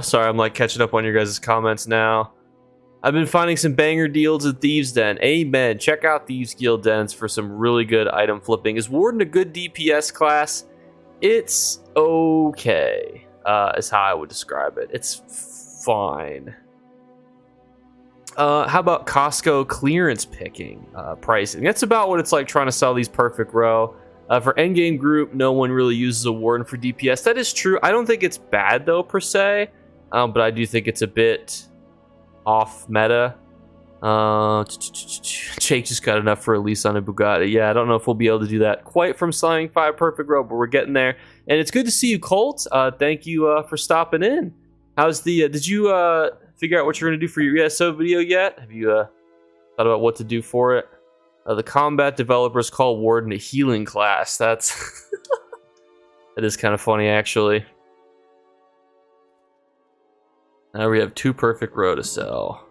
Sorry, I'm like catching up on your guys' comments now. I've been finding some banger deals at Thieves Den. Amen. Check out Thieves Guild Dens for some really good item flipping. Is Warden a good DPS class? It's okay, is how I would describe it. It's fine. How about Costco clearance picking pricing? That's about what it's like trying to sell these perfect row. For Endgame group, no one really uses a Warden for DPS. That is true. I don't think it's bad, though, per se. But I do think it's a bit off meta. Jake just got enough for a lease on a Bugatti. Yeah, I don't know if we'll be able to do that quite from selling 5 perfect row, but we're getting there. And it's good to see you, Colt. Thank you for stopping in. How's the... did you figure out what you're going to do for your ESO video yet? Have you thought about what to do for it? The combat developers call Warden a healing class. That's... that is kind of funny, actually. Now we have 2 perfect row to sell.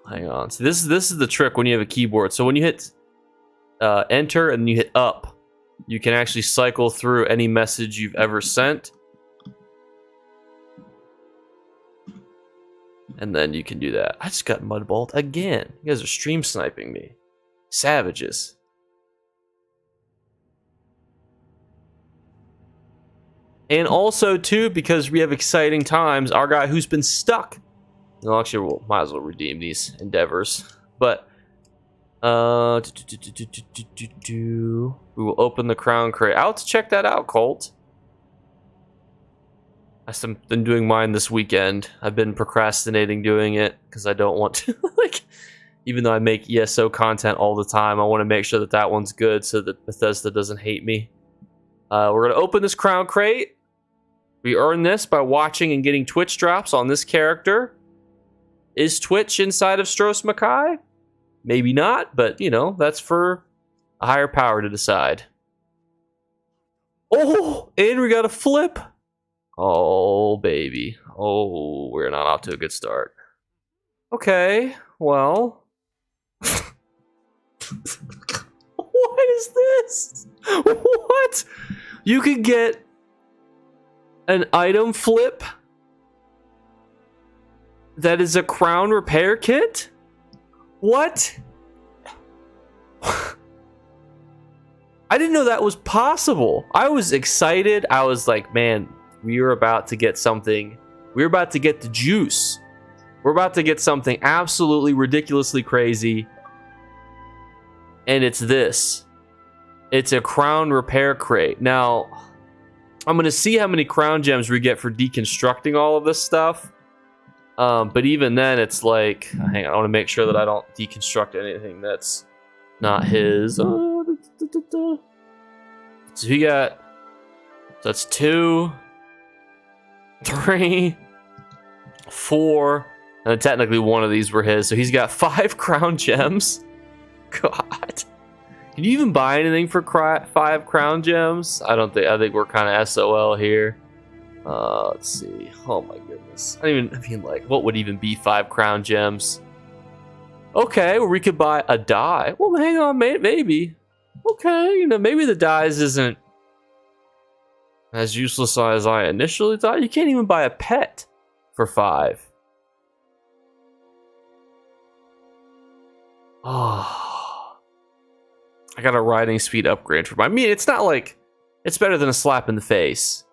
Hang on. So this is the trick when you have a keyboard. So when you hit enter and you hit up, you can actually cycle through any message you've ever sent. And then you can do that. I just got mudballed again. You guys are stream sniping me. Savages. And also, too, because we have exciting times, our guy who's been stuck. Well, actually, we might as well redeem these endeavors. But, we will open the crown crate. I'll have to check that out, Colt. I've been doing mine this weekend. I've been procrastinating doing it because I don't want to, like, even though I make ESO content all the time, I want to make sure that that one's good so that Bethesda doesn't hate me. We're going to open this crown crate. We earn this by watching and getting Twitch drops on this character. Is Twitch inside of Stros Mackay? Maybe not, but, you know, that's for a higher power to decide. Oh, and we got a flip. Oh, baby. Oh, we're not off to a good start. Okay, well. What is this? What? You can get an item flip that is a crown repair kit? What? I didn't know that was possible. I was excited. I was like, man, we are about to get something. We're about to get the juice. We're about to get something absolutely ridiculously crazy. And it's this. It's a crown repair crate. Now, I'm going to see how many crown gems we get for deconstructing all of this stuff. But even then, it's like... hang on, I want to make sure that I don't deconstruct anything that's not his. So he got... so that's 2, 3, 4... and technically one of these were his. So he's got 5 crown gems. God. Can you even buy anything for 5 crown gems? I think we're kind of SOL here. Let's see. Oh my goodness. I mean, like, what would even be 5 crown gems? Okay, well, we could buy a die. Well, hang on, maybe. Okay, you know, maybe the dies isn't as useless as I initially thought. You can't even buy a pet for 5. Oh. I got a riding speed upgrade for my... I mean, it's not like... it's better than a slap in the face.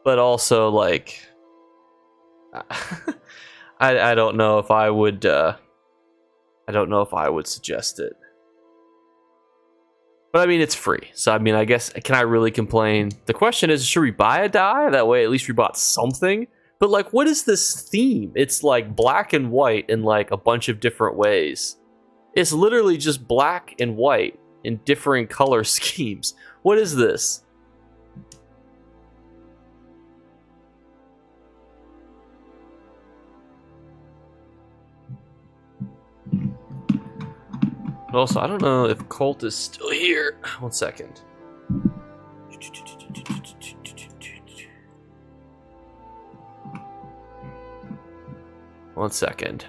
But also, like... I don't know if I would... I don't know if I would suggest it. But I mean, it's free. So I mean, I guess, can I really complain? The question is, should we buy a die? That way at least we bought something. But like, what is this theme? It's like black and white in like a bunch of different ways. It's literally just black and white in different color schemes. What is this? Also, I don't know if Colt is still here. 1 second. One second.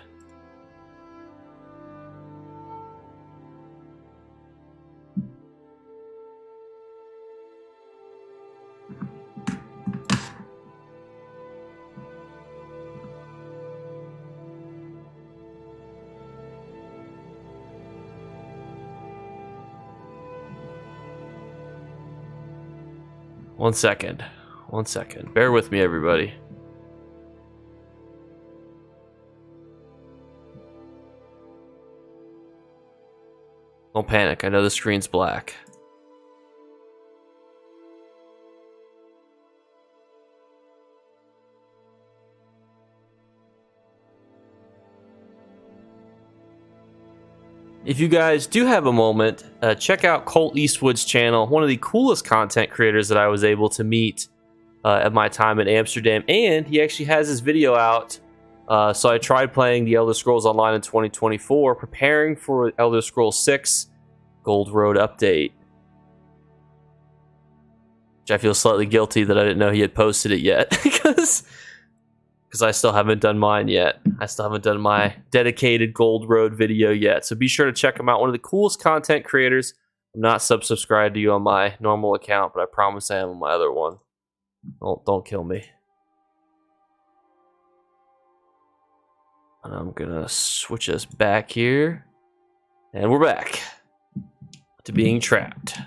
One second. 1 second. Bear with me, everybody. Don't panic. I know the screen's black. If you guys do have a moment, check out Colt Eastwood's channel, one of the coolest content creators that I was able to meet at my time in Amsterdam, and he actually has his video out. So I tried playing the Elder Scrolls Online in 2024, preparing for Elder Scrolls 6 Gold Road update. Which I feel slightly guilty that I didn't know he had posted it yet, because I still haven't done mine yet. I still haven't done my dedicated Gold Road video yet. So be sure to check him out. One of the coolest content creators. I'm not subscribed to you on my normal account, but I promise I am on my other one. Don't kill me. And I'm gonna switch us back here. And we're back to being trapped.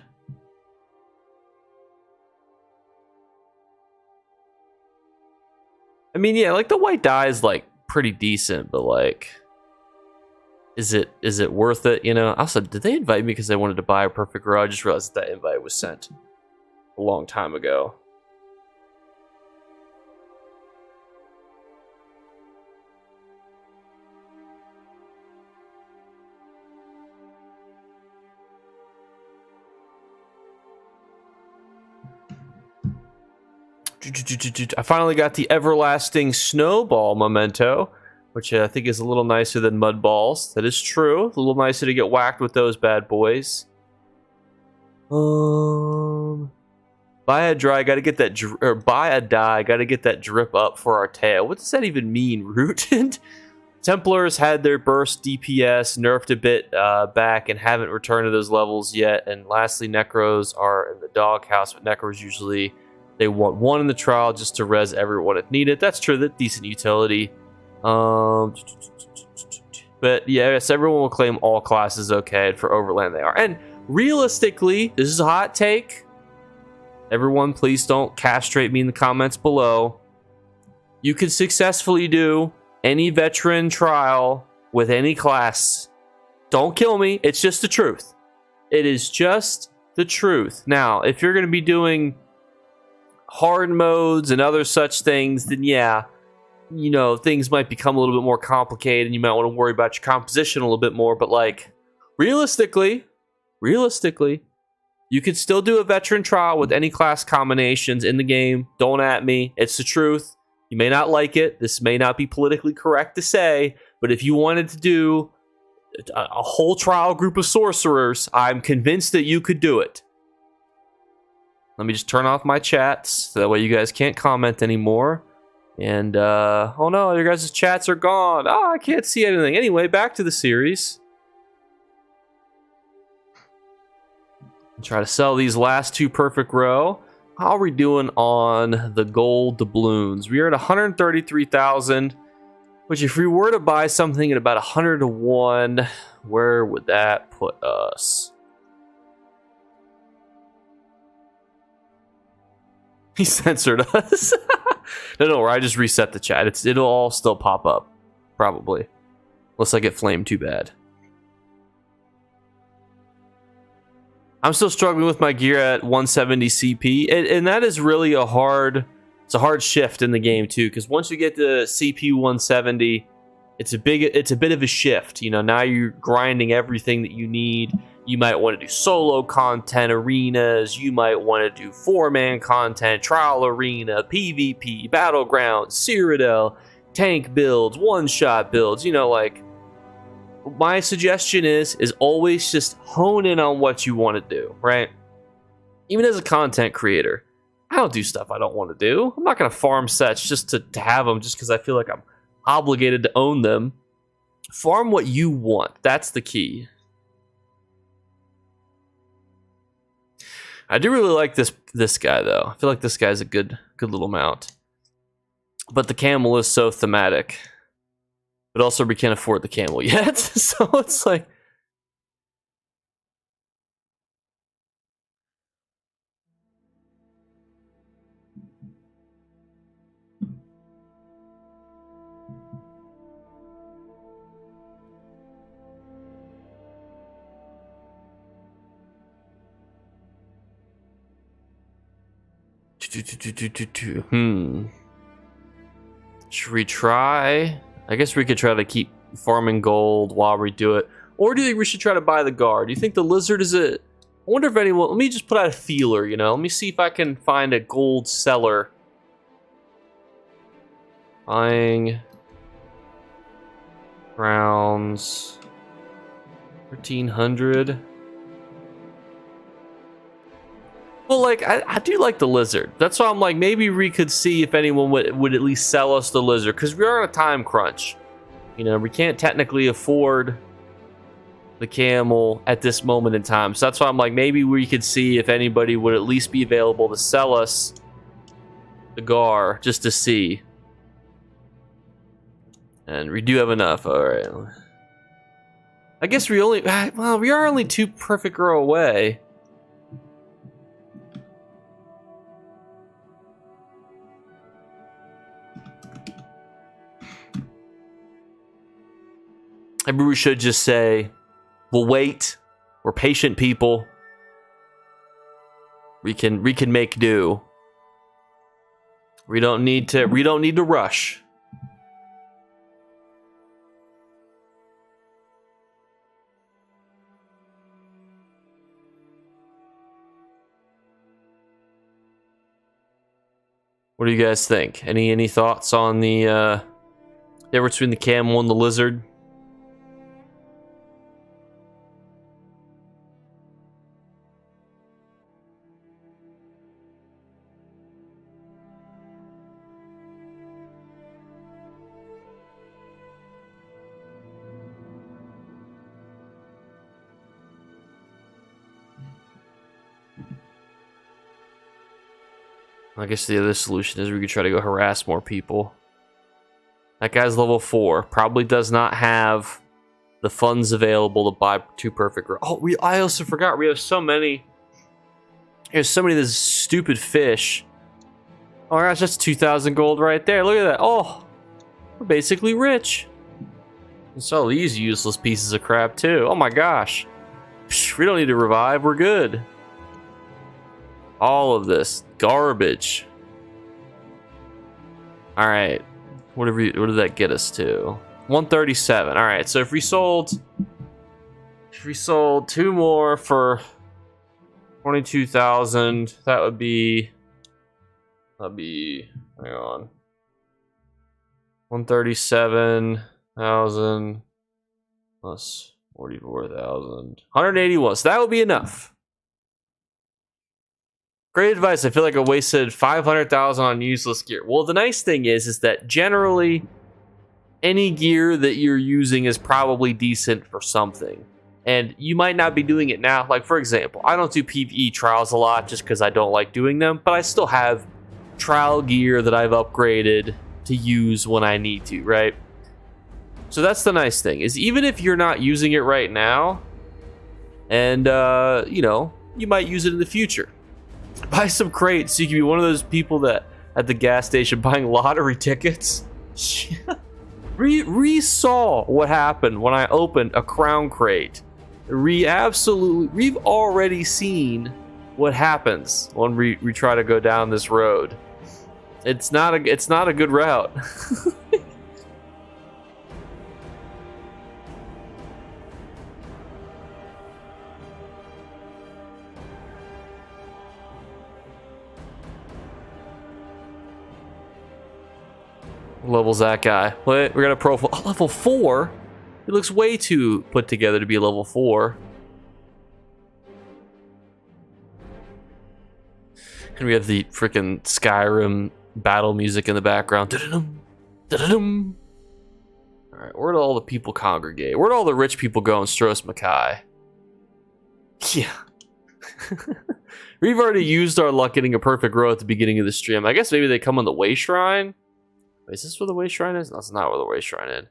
I mean, yeah, like the white dye is like pretty decent, but like, is it worth it? You know. Also, did they invite me because they wanted to buy a perfect row? I just realized that invite was sent a long time ago. I finally got the Everlasting Snowball memento, which I think is a little nicer than Mud Balls. That is true. A little nicer to get whacked with those bad boys. Buy a dry, gotta get that, or buy a die, gotta get that drip up for our tail. What does that even mean, Root? Templars had their burst DPS nerfed a bit back and haven't returned to those levels yet. And lastly, Necros are in the doghouse, but Necros usually, they want one in the trial just to res everyone if needed. That's true, that decent utility. But yeah, yes, everyone will claim all classes okay, and for Overland they are. And realistically, this is a hot take. Everyone, please don't castrate me in the comments below. You can successfully do any veteran trial with any class. Don't kill me, it's just the truth. It is just the truth. Now, if you're going to be doing hard modes and other such things, then yeah, you know, things might become a little bit more complicated and you might want to worry about your composition a little bit more. But like, realistically, you could still do a veteran trial with any class combinations in the game. Don't at me, it's the truth. You may not like it, this may not be politically correct to say, but if you wanted to do a whole trial group of sorcerers, I'm convinced that you could do it. Let me just turn off my chats, so that way you guys can't comment anymore. And, oh no, your guys' chats are gone. Oh, I can't see anything. Anyway, back to the series. Try to sell these last two perfect row. How are we doing on the gold doubloons? We are at 133,000, which if we were to buy something at about 100 to 1, where would that put us? He censored us. No, I just reset the chat. It'll all still pop up, probably. Unless I get flamed too bad. I'm still struggling with my gear at 170 CP, and that is really it's a hard shift in the game too, because once you get to CP 170, it's a bit of a shift. You know, now you're grinding everything that you need. You might want to do solo content, arenas. You might want to do 4-man content, trial arena, PvP, battlegrounds, Cyrodiil, tank builds, one-shot builds. You know, like, my suggestion is always just hone in on what you want to do, right? Even as a content creator, I don't do stuff I don't want to do. I'm not going to farm sets just to have them just because I feel like I'm obligated to own them. Farm what you want. That's the key. I do really like this guy though. I feel like this guy's a good little mount. But the camel is so thematic. But also we can't afford the camel yet. So it's like, should we try? I guess we could try to keep farming gold while we do it. Or do you think we should try to buy the guard? Do you think the lizard is a... I wonder if anyone... Let me just put out a feeler, you know? Let me see if I can find a gold seller. Buying... Crowns... 1300... Well, like, I do like the lizard. That's why I'm like, maybe we could see if anyone would at least sell us the lizard, because we are on a time crunch. You know, we can't technically afford the camel at this moment in time. So that's why I'm like, maybe we could see if anybody would at least be available to sell us the Gar, just to see. And we do have enough. All right. I guess we only... Well, we are only 2 perfect grow away. Maybe we should just say, we'll wait. We're patient people. We can make do. We don't need to rush. What do you guys think? Any thoughts on the difference between the camel and the lizard? I guess the other solution is we could try to go harass more people. That guy's level 4. Probably does not have the funds available to buy 2 perfect. Oh, I also forgot. We have so many. There's so many of this stupid fish. Oh my gosh, that's 2,000 gold right there. Look at that. Oh, we're basically rich. And so these useless pieces of crap too. Oh my gosh. We don't need to revive. We're good. All of this garbage. All right, what did that get us to? 137. All right, so if we sold 2 more for 22,000, that'd be hang on, 137,000 plus 44,000, 181. So that would be enough. Great advice. I feel like I wasted 500,000 on useless gear. Well, the nice thing is that generally any gear that you're using is probably decent for something. And you might not be doing it now. Like, for example, I don't do PvE trials a lot just because I don't like doing them, but I still have trial gear that I've upgraded to use when I need to, right? So that's the nice thing, is even if you're not using it right now, and, you know, you might use it in the future. Buy some crates so you can be one of those people that at the gas station buying lottery tickets. Saw what happened when I opened a crown crate We've already seen what happens when we try to go down this road. It's not a good route. Level's that guy. Wait, we're gonna profile. Oh, level 4? He looks way too put together to be level 4. And we have the freaking Skyrim battle music in the background. Da-da-dum, da-da-dum. Alright, where'd all the people congregate? Where'd all the rich people go in Stros Mackay? Yeah. We've already used our luck getting a perfect row at the beginning of the stream. I guess maybe they come on the Way Shrine? Wait, is this where the Way Shrine is? No, that's not where the Way Shrine is.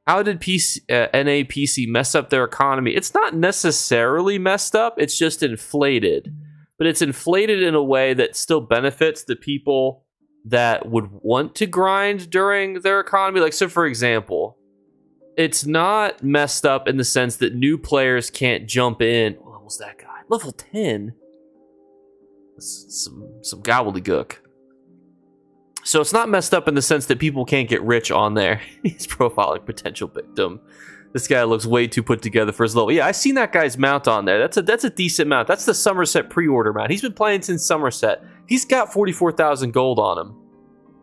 How did NAPC mess up their economy? It's not necessarily messed up. It's just inflated. But it's inflated in a way that still benefits the people that would want to grind during their economy. Like, so for example, it's not messed up in the sense that new players can't jump in. What level's that guy? Level 10? Some gobbledygook. So it's not messed up in the sense that people can't get rich on there. He's profiling potential victim. This guy looks way too put together for his level. Yeah, I seen that guy's mount on there. That's a decent mount. That's the Somerset pre-order mount. He's been playing since Somerset. He's got 44,000 gold on him.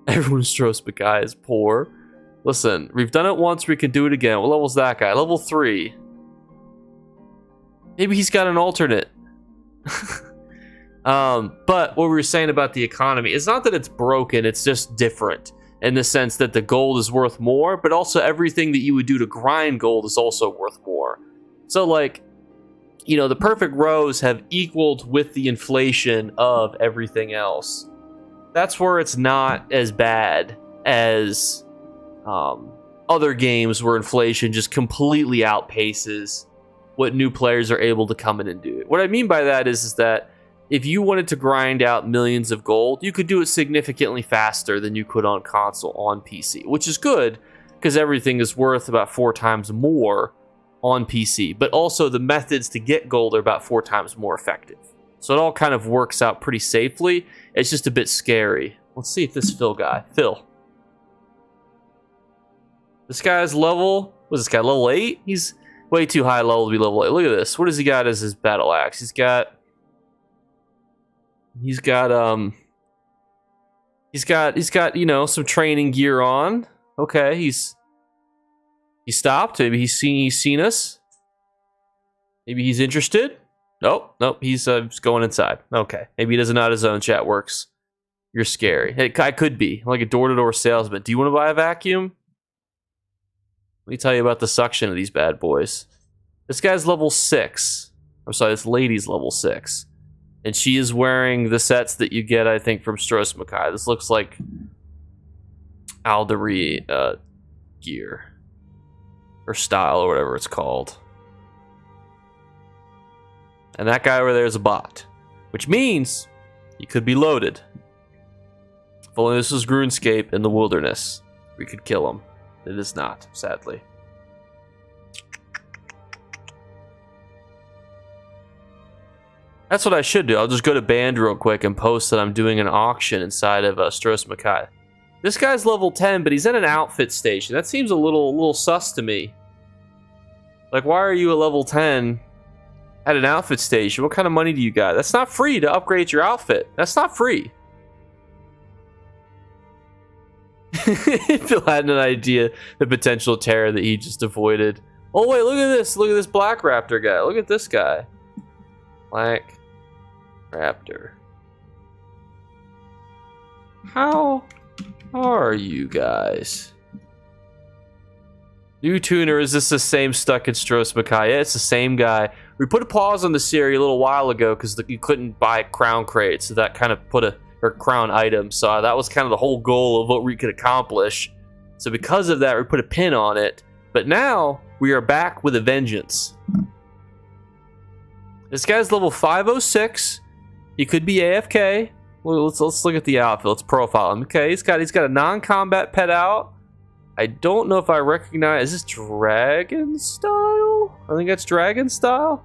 Everyone's Stros Mackay is poor. Listen, we've done it once. We can do it again. What level's that guy? Level 3. Maybe he's got an alternate. But what we were saying about the economy, it's not that it's broken, it's just different in the sense that the gold is worth more, but also everything that you would do to grind gold is also worth more. So like, you know, the perfect rows have equaled with the inflation of everything else. That's where it's not as bad as other games where inflation just completely outpaces what new players are able to come in and do. What I mean by that is that if you wanted to grind out millions of gold, you could do it significantly faster than you could on console on PC, which is good because everything is worth about 4 times more on PC. But also the methods to get gold are about 4 times more effective. So it all kind of works out pretty safely. It's just a bit scary. Let's see if this Phil guy, this guy's level, what is this guy, level 8? He's way too high level to be level 8. Look at this. What does he got as his battle axe? He's got, you know, some training gear on. Okay, he stopped. Maybe he's seen us. Maybe he's interested. Nope, he's going inside. Okay, maybe he doesn't know how his own chat works. You're scary. Hey, I could be like a door-to-door salesman. Do you want to buy a vacuum? Let me tell you about the suction of these bad boys. This guy's level 6. I'm sorry, this lady's level 6. And she is wearing the sets that you get, I think, from Stros Mackay. This looks like Aldery gear. Or style, or whatever it's called. And that guy over there is a bot. Which means he could be loaded. If only this was RuneScape in the wilderness, we could kill him. It is not, sadly. That's what I should do. I'll just go to Band real quick and post that I'm doing an auction inside of Stros Mackay. This guy's level 10, but he's at an outfit station. That seems a little sus to me. Like, why are you a level 10 at an outfit station? What kind of money do you got? That's not free to upgrade your outfit. That's not free. Phil had an idea, the potential terror that he just avoided. Oh wait, look at this. Look at this Black Raptor guy. Look at this guy. Black Raptor. How are you guys? New tuner, is this the same stuck in Stros Mackay? Yeah, it's the same guy. We put a pause on the series a little while ago because you couldn't buy crown crates, so that kind of put or crown items. So that was kind of the whole goal of what we could accomplish. So because of that, we put a pin on it. But now we are back with a vengeance. This guy's level 506. He could be AFK. Well, let's look at the outfit. Let's profile him. Okay, he's got a non-combat pet out. I don't know if I recognize, is this dragon style? style? I think that's dragon style.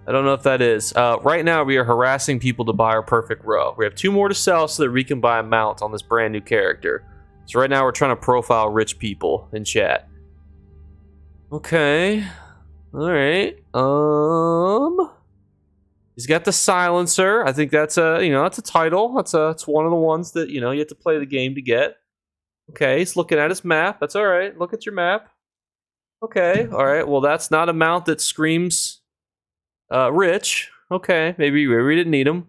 I don't know if that is. Right now, we are harassing people to buy our perfect row. We have 2 more to sell so that we can buy a mount on this brand new character. So right now, we're trying to profile rich people in chat. Okay. All right. He's got the silencer. I think that's that's a title. It's one of the ones that you have to play the game to get. Okay, he's looking at his map. That's all right. Look at your map. Okay, all right. Well, that's not a mount that screams rich. Okay, maybe we didn't need him.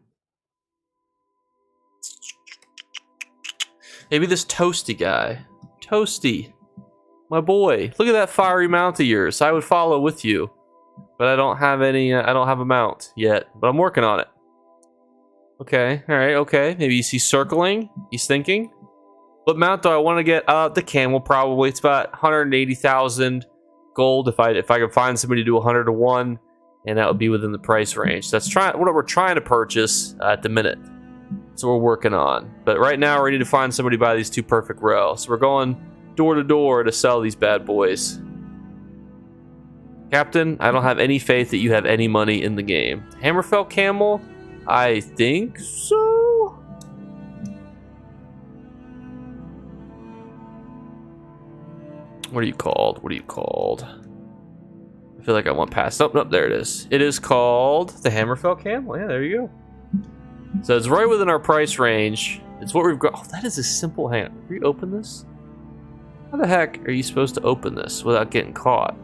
Maybe this Toasty guy. Toasty, my boy. Look at that fiery mount of yours. I would follow with you. But I don't have any, I don't have a mount yet. But I'm working on it. Okay, alright, okay. Maybe he's circling. He's thinking. What mount do I want to get? The camel probably. It's about 180,000 gold if I could find somebody to do 100 to 1. And that would be within the price range. That's what we're trying to purchase at the minute. That's what we're working on. But right now, we need to find somebody to buy these 2 perfect rows. So we're going door to door to sell these bad boys. Captain, I don't have any faith that you have any money in the game. Hammerfell Camel? I think so? What are you called? What are you called? I feel like I went past. Oh, nope, there it is. It is called the Hammerfell Camel. Yeah, there you go. So it's right within our price range. It's what we've got. Oh, that is a simple hand. Can we open this? How the heck are you supposed to open this without getting caught?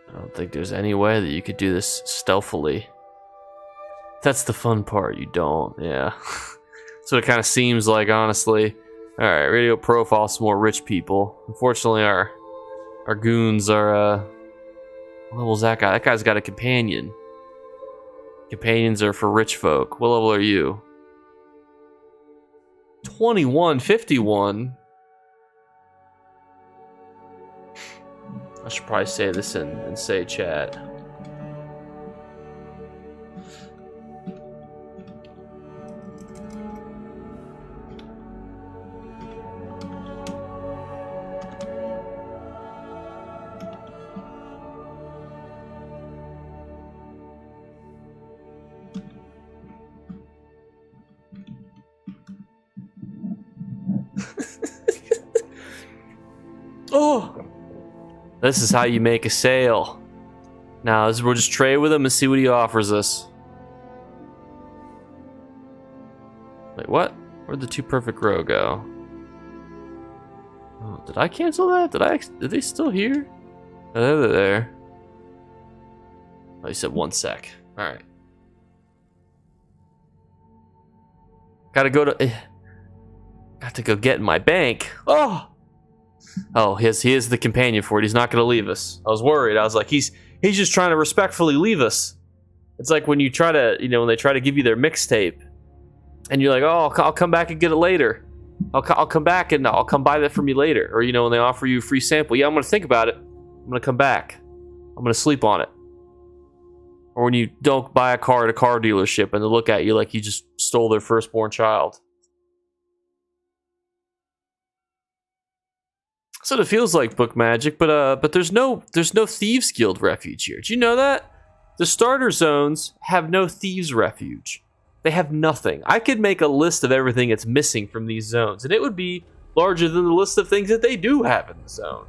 I don't think there's any way that you could do this stealthily. That's the fun part, you don't, yeah. That's what it kind of seems like, honestly. Alright, radio profile some more rich people. Unfortunately, our goons are, what level's that guy? That guy's got a companion. Companions are for rich folk. What level are you? 2151. I should probably say this and say chat. Oh! This is how you make a sale. Now, we'll just trade with him and see what he offers us. Wait, what? Where'd the 2 perfect row go? Oh, did I cancel that? Are they still here? Oh, they're there. Oh, he said 1 sec. Alright. Gotta go to... Got to go get in my bank. Oh! Oh, he is the companion for it. He's not going to leave us. I was worried. I was like, he's just trying to respectfully leave us. It's like when you try to, when they try to give you their mixtape, and you're like, oh, I'll come back and get it later. I'll come back and I'll come buy that from you later. Or when they offer you a free sample, yeah, I'm going to think about it. I'm going to come back. I'm going to sleep on it. Or when you don't buy a car at a car dealership and they look at you like you just stole their firstborn child. So it feels like book magic, but there's no Thieves Guild refuge here. Do you know that? The starter zones have no Thieves refuge. They have nothing. I could make a list of everything that's missing from these zones, and it would be larger than the list of things that they do have in the zone.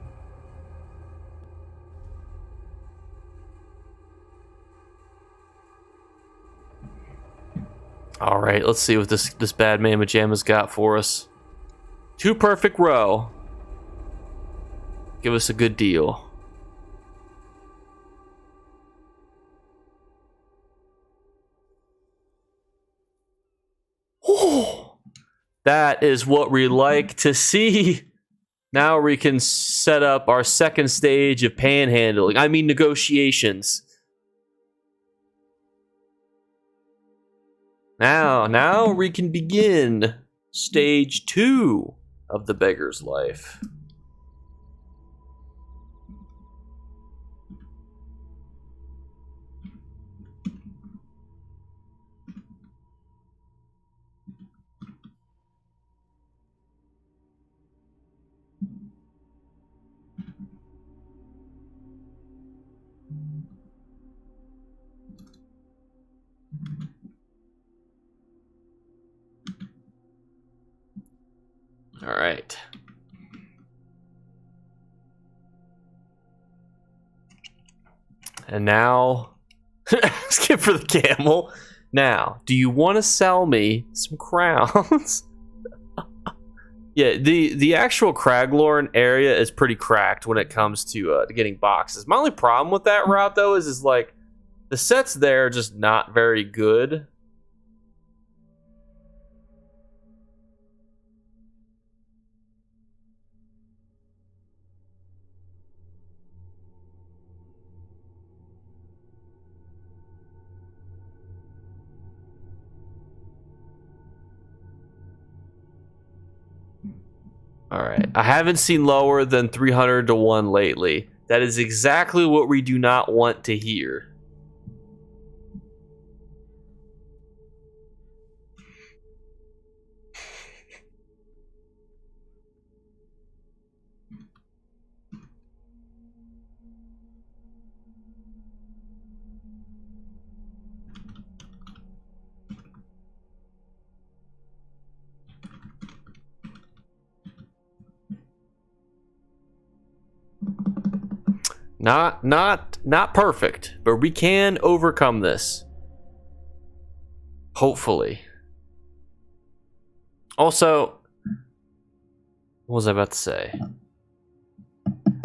All right, let's see what this bad man Majama's got for us. 2 perfect row. Give us a good deal. Oh, that is what we like to see. Now we can set up our second stage of panhandling. I mean negotiations. Now we can begin stage 2 of the beggar's life. All right. And now, skip for the camel. Now, do you want to sell me some crowns? Yeah, the actual Craglorn area is pretty cracked when it comes to getting boxes. My only problem with that route, though, is like the sets there are just not very good. All right. I haven't seen lower than 300 to 1 lately. That is exactly what we do not want to hear. Not perfect, but we can overcome this. Hopefully. Also, what was I about to say?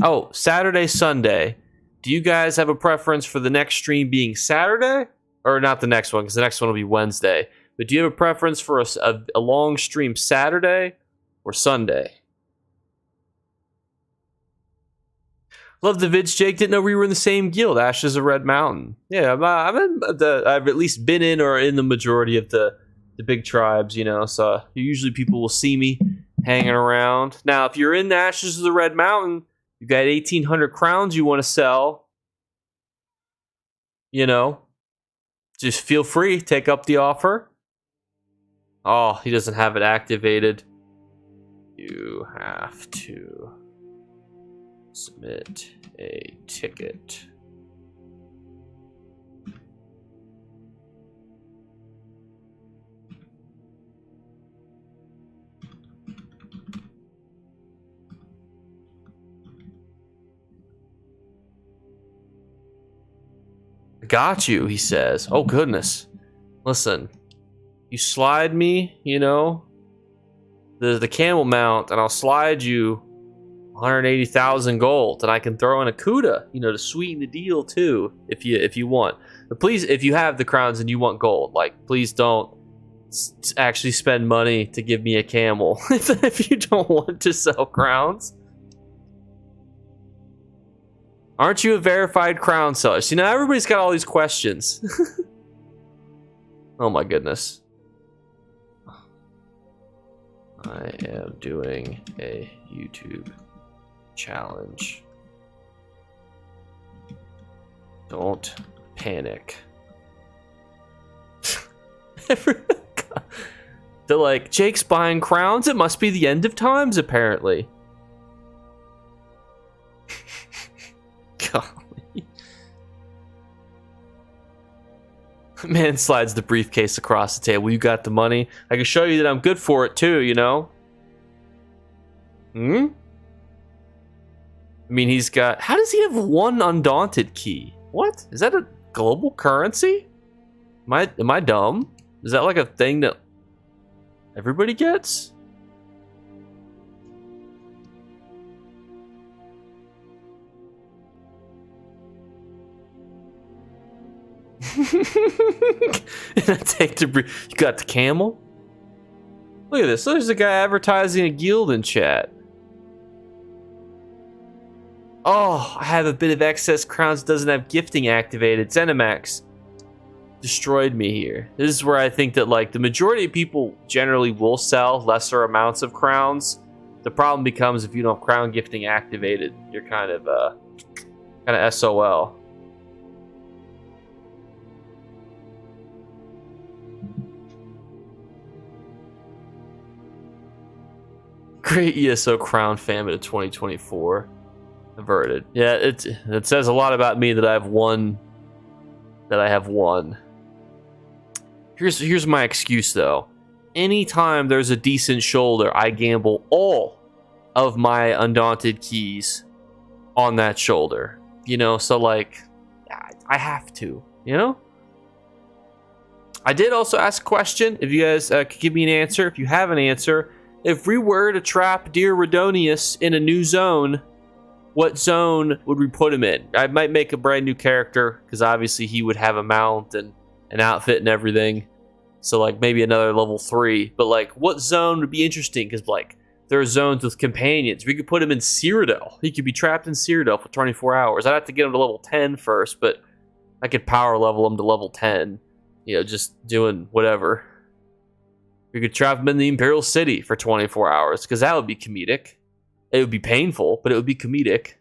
Oh, Saturday, Sunday. Do you guys have a preference for the next stream being Saturday? Or not the next one, because the next one will be Wednesday. But do you have a preference for a long stream Saturday or Sunday? Love the vids, Jake. Didn't know we were in the same guild, Ashes of Red Mountain. Yeah, I've at least been in or in the majority of the big tribes, you know. So usually people will see me hanging around. Now, if you're in the Ashes of the Red Mountain, you got 1,800 crowns you want to sell, you know, just feel free, take up the offer. Oh, he doesn't have it activated. You have to submit a ticket. Got you, he says. Oh, goodness. Listen, you slide me, you know, the camel mount, and I'll slide you 180,000 gold, and I can throw in a Cuda, you know, to sweeten the deal too, if you want. But please, if you have the crowns and you want gold, like, please don't actually spend money to give me a camel if you don't want to sell crowns. Aren't you a verified crown seller? See, now everybody's got all these questions. Oh my goodness. I am doing a YouTube challenge. Don't panic. They're like, Jake's buying crowns? It must be the end of times, apparently. Golly. Man slides the briefcase across the table. You got the money. I can show you that I'm good for it too, you know? I mean, he's got... How does he have one Undaunted key? What? Is that a global currency? Am I dumb? Is that like a thing that everybody gets? And I take the you got the camel? Look at this. There's a guy advertising a guild in chat. Oh, I have a bit of excess crowns. Doesn't have gifting activated. Zenimax destroyed me here. This is where I think that like the majority of people generally will sell lesser amounts of crowns. The problem becomes if you don't have crown gifting activated, you're kind of SOL. Great ESO crown famine of 2024 averted. Yeah, it says a lot about me that I have won. That I have won. Here's my excuse though. anytime there's a decent shoulder, I gamble all of my Undaunted keys on that shoulder. You know, so like, I have to, you know? I did also ask a question. If you guys could give me an answer, if you have an answer, if we were to trap Dear Redonius in a new zone, what zone would we put him in? I might make a brand new character, because obviously he would have a mount and an outfit and everything. So like maybe another level 3. But like what zone would be interesting? Because like there are zones with companions. We could put him in Cyrodiil. He could be trapped in Cyrodiil for 24 hours. I'd have to get him to level 10 first, but I could power level him to level 10. You know, just doing whatever. We could trap him in the Imperial City for 24 hours, because that would be comedic. It would be painful, but it would be comedic.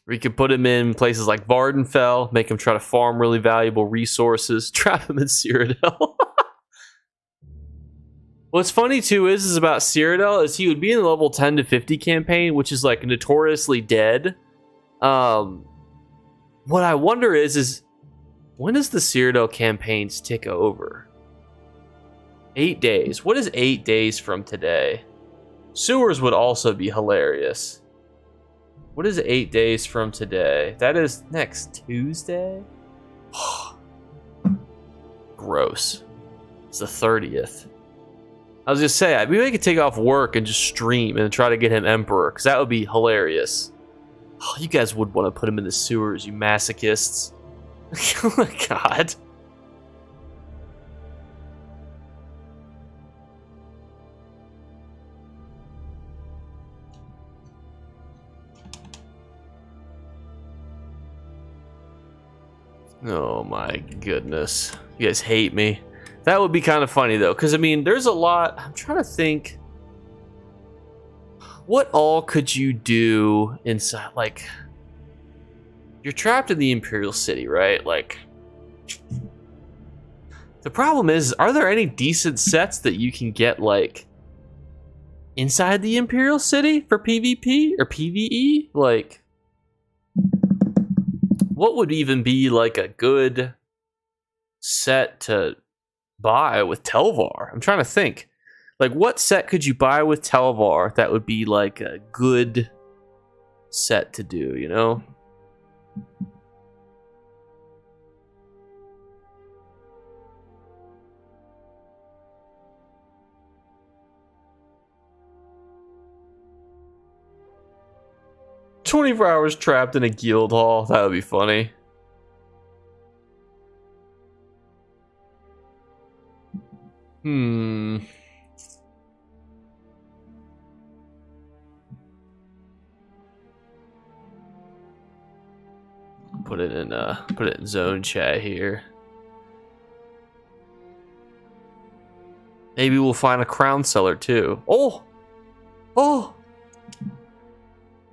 We could put him in places like Vardenfell, make him try to farm really valuable resources, trap him in Cyrodiil. What's funny too is about Cyrodiil is he would be in the level 10 to 50 campaign, which is like notoriously dead. What I wonder is when does the Cyrodiil campaigns tick over? 8 days. What is 8 days from today? Sewers would also be hilarious. What is 8 days from today? That is next Tuesday? Gross. It's the 30th. I was just saying, maybe I could take off work and just stream and try to get him Emperor, because that would be hilarious. Oh, you guys would want to put him in the sewers, you masochists. Oh my god. Oh my goodness. You guys hate me. That would be kind of funny though, because I mean, there's a lot. I'm trying to think. What all could you do inside? Like, you're trapped in the Imperial City, right? Like, the problem is, are there any decent sets that you can get, like, inside the Imperial City for PvP or PvE? Like, what would even be, like, a good set to buy with Telvar? I'm trying to think. Like, what set could you buy with Telvar that would be, like, a good set to do, you know? "24 hours trapped in a guild hall." That would be funny. Put it in zone chat here. Maybe we'll find a crown seller too. Oh,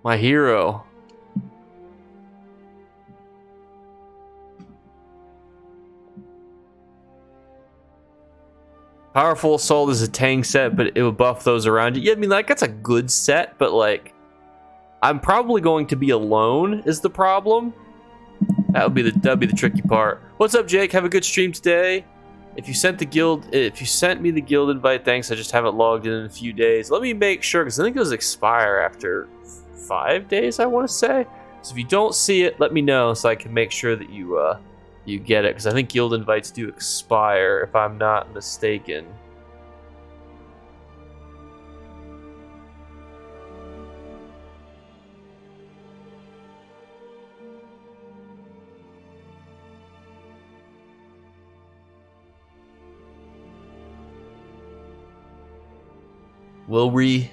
my hero. Powerful Assault is a tank set, but it will buff those around you. Yeah, I mean, like, that's a good set, but like, I'm probably going to be alone is the problem. That'd be the tricky part. What's up, Jake? Have a good stream today. If you sent me the guild invite, thanks. I just haven't logged in a few days. Let me make sure, because I think those expire after 5 days, I want to say. So if you don't see it, let me know so I can make sure that you get it, because I think guild invites do expire, if I'm not mistaken. Will we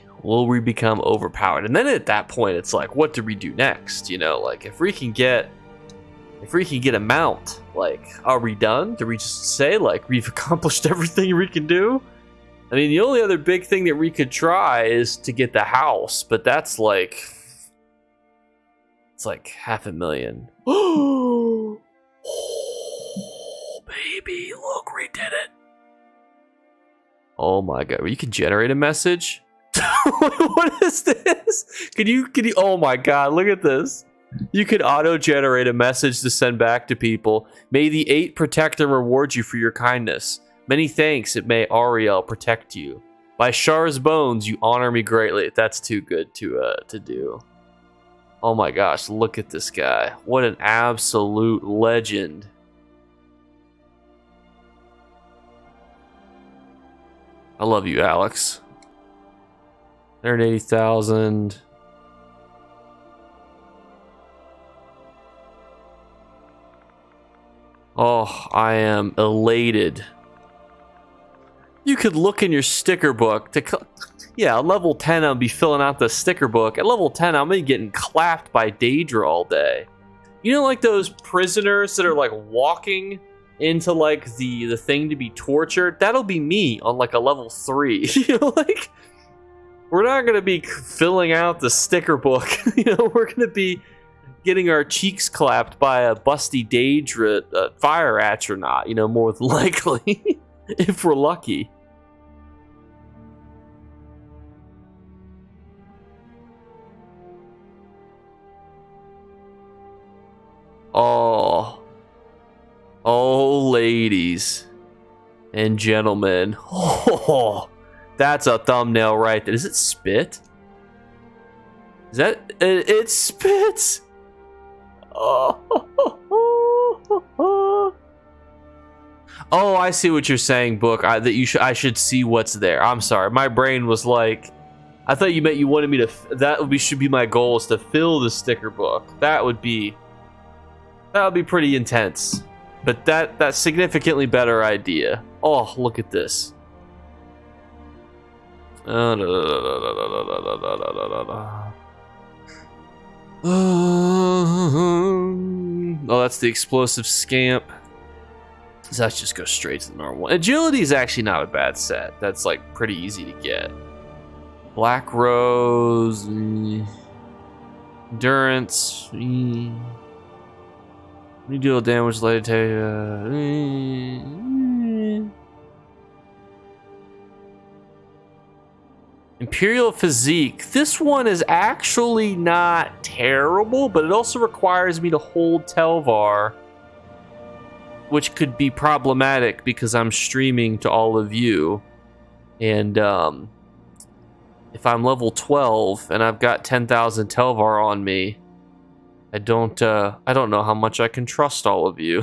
become overpowered? And then at that point, it's like, what do we do next? You know, like, if we can get a mount, like, are we done? Do we just say, like, we've accomplished everything we can do? I mean, the only other big thing that we could try is to get the house, but that's like, it's like $500,000. Oh, baby, look, we did it. Oh my god, you can generate a message? What is this? Can you, oh my god, look at this. You could auto-generate a message to send back to people. May the 8 protect and reward you for your kindness. Many thanks, it may Ariel protect you. By Char's bones, you honor me greatly. That's too good to do. Oh my gosh, look at this guy. What an absolute legend. I love you, Alex. 180,000. Oh, I am elated. You could look in your sticker book to... Yeah, at level 10, I'll be filling out the sticker book. At level 10, I'm gonna be getting clapped by Daedra all day. You know, like those prisoners that are like walking into like the thing to be tortured? That'll be me on like a level 3. You know, like... We're not gonna be filling out the sticker book. You know, we're gonna be getting our cheeks clapped by a busty Daedra fire astronaut, you know, more than likely. If we're lucky. Oh, ladies and gentlemen. Oh, that's a thumbnail right there. Is it spit? Is that it spits? Oh, I see what you're saying, Book. I should see what's there. I'm sorry, my brain was like, I thought you meant you wanted me to. Should be my goal, is to fill the sticker book. That would be pretty intense. But that's significantly better idea. Oh, look at this. Oh, that's the explosive scamp. So let's just go straight to the normal one. Agility is actually not a bad set. That's like pretty easy to get. Black Rose. Endurance. You deal damage later. Imperial Physique. This one is actually not terrible, but it also requires me to hold Telvar, which could be problematic because I'm streaming to all of you. And if I'm level 12 and I've got 10,000 Telvar on me, I don't know how much I can trust all of you.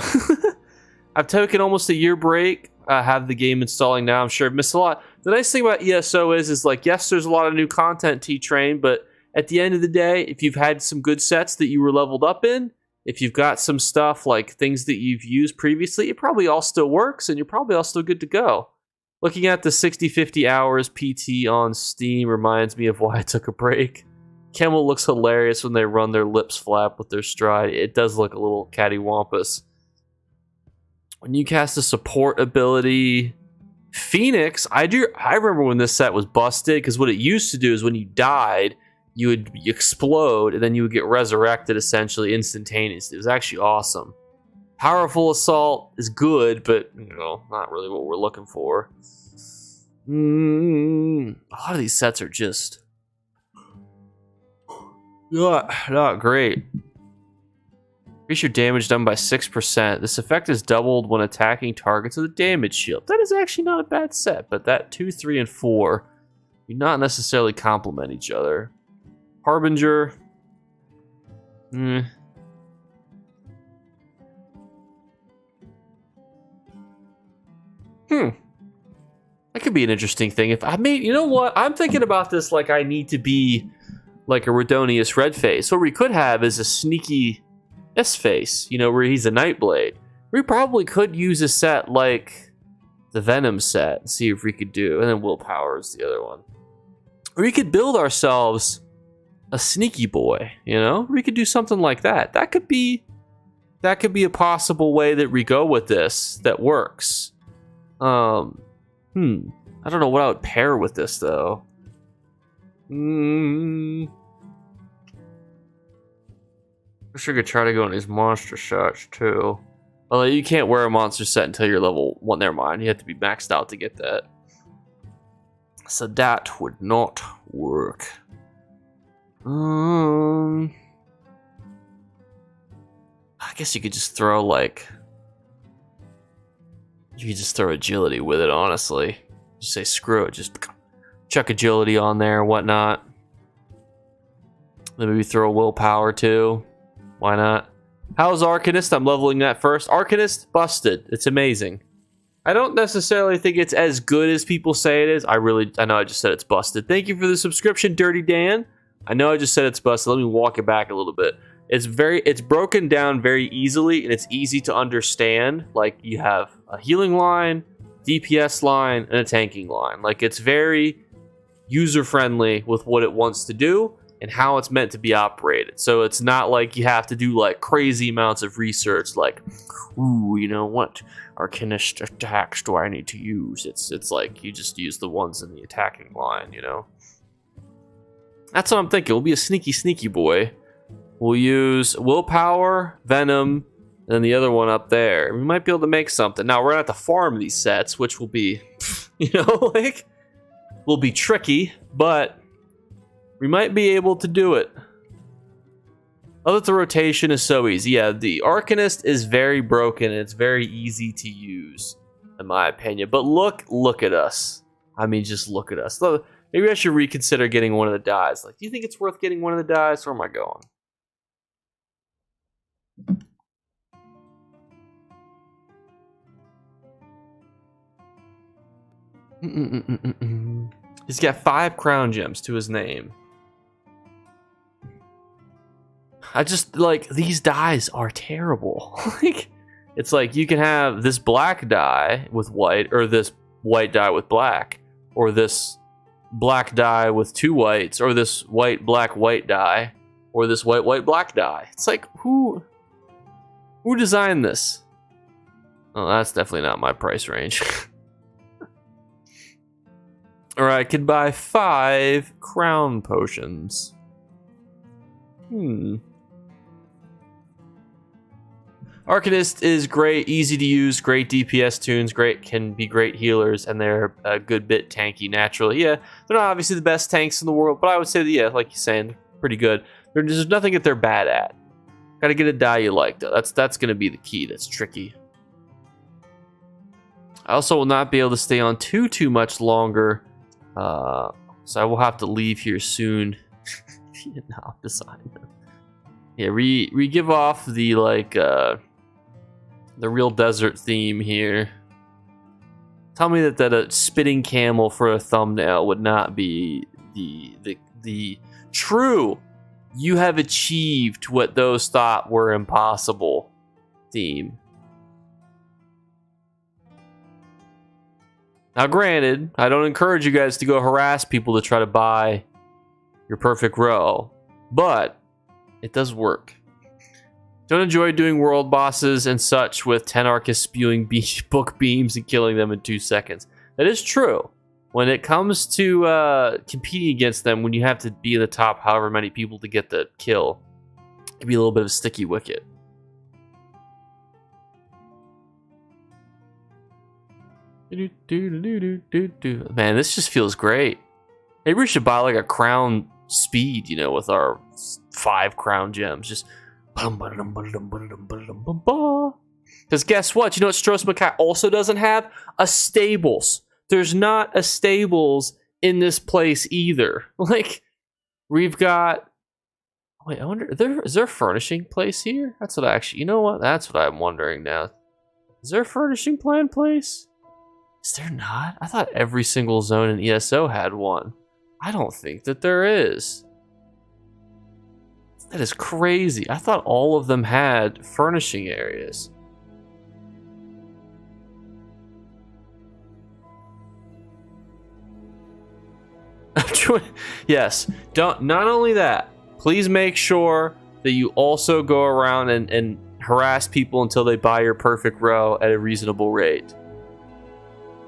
I've taken almost a year break. I have the game installing now. I'm sure I've missed a lot. The nice thing about ESO is like, yes, there's a lot of new content, T-Train, but at the end of the day, if you've had some good sets that you were leveled up in, if you've got some stuff like things that you've used previously, it probably all still works and you're probably all still good to go. Looking at the 60-50 hours PT on Steam reminds me of why I took a break. Camel looks hilarious when they run their lips flap with their stride. It does look a little cattywampus. When you cast a support ability, Phoenix, I remember when this set was busted, because what it used to do is when you died, you would explode, and then you would get resurrected essentially instantaneously. It was actually awesome. Powerful Assault is good, but you know, not really what we're looking for. A lot of these sets are just not great. Increase your damage done by 6%. This effect is doubled when attacking targets with a damage shield. That is actually not a bad set, but that 2, 3, and 4 do not necessarily complement each other. Harbinger. That could be an interesting thing. If I made, you know what? I'm thinking about this like I need to be like a Redonius Red Face. What we could have is a sneaky S-Face, you know, where he's a Nightblade. We probably could use a set like the Venom set and see if we could do, and then Willpower is the other one. Or we could build ourselves a sneaky boy, you know? We could do something like that. That could be a possible way that we go with this that works. I don't know what I would pair with this though. I sure could try to go in these monster shots too. Although you can't wear a monster set until you're level 1. Never mind, you have to be maxed out to get that. So that would not work. guess you could just throw like... You could just throw agility with it, honestly. Just say screw it, just chuck agility on there and whatnot. Then maybe throw willpower too. Why not? How's Arcanist? I'm leveling that first. Arcanist, busted. It's amazing. I don't necessarily think it's as good as people say it is. I know I just said it's busted. Thank you for the subscription, Dirty Dan. I know I just said it's busted. Let me walk it back a little bit. It's broken down very easily, and it's easy to understand. Like, you have a healing line, DPS line, and a tanking line. Like, it's very user-friendly with what it wants to do and how it's meant to be operated. So it's not like you have to do like crazy amounts of research, like, ooh, you know, what Arcanist attacks do I need to use? It's like you just use the ones in the attacking line, you know? That's what I'm thinking. We'll be a sneaky boy. We'll use willpower, venom, and then the other one up there. We might be able to make something. Now, we're going to have to farm these sets, which will be, you know, like, will be tricky, but we might be able to do it. Oh, that the rotation is so easy. Yeah, the Arcanist is very broken, and it's very easy to use, in my opinion. But look at us. I mean, just look at us. Maybe I should reconsider getting one of the dies. Like, do you think it's worth getting one of the dies? Where am I going? He's got 5 crown gems to his name. I just, like, these dies are terrible. Like, it's like you can have this black die with white, or this white die with black, or this black die with 2 whites, or this white black white die, or this white white black die. It's like, who designed this? Oh, that's definitely not my price range. Alright, I could buy 5 crown potions. Arcanist is great, easy to use, great DPS tunes, can be great healers, and they're a good bit tanky naturally. Yeah, they're not obviously the best tanks in the world, but I would say that, yeah, like you're saying, pretty good. There's nothing that they're bad at. Gotta get a die you like, though. That's gonna be the key. That's tricky. I also will not be able to stay on too much longer. So I will have to leave here soon. Vietnam design. Yeah, we give off the like the real desert theme here. Tell me that a spitting camel for a thumbnail would not be the true. You have achieved what those thought were impossible theme. Now, granted, I don't encourage you guys to go harass people to try to buy your perfect row, but it does work. Don't enjoy doing world bosses and such with 10 Arcus spewing book beams and killing them in 2 seconds. That is true. When it comes to competing against them, when you have to be in the top however many people to get the kill, it can be a little bit of a sticky wicket. Man, this just feels great. Maybe we should buy like a crown speed, you know, with our 5 crown gems. Just because guess what? You know what Stros Mackay also doesn't have? A stables. There's not a stables in this place either. Like, we've got... Wait, I wonder... Is there a furnishing place here? That's what I actually... You know what? That's what I'm wondering now. Is there a furnishing plan place? Is there not? I thought every single zone in ESO had one. I don't think that there is. That is crazy. I thought all of them had furnishing areas. Yes. Not only that, please make sure that you also go around and harass people until they buy your perfect row at a reasonable rate.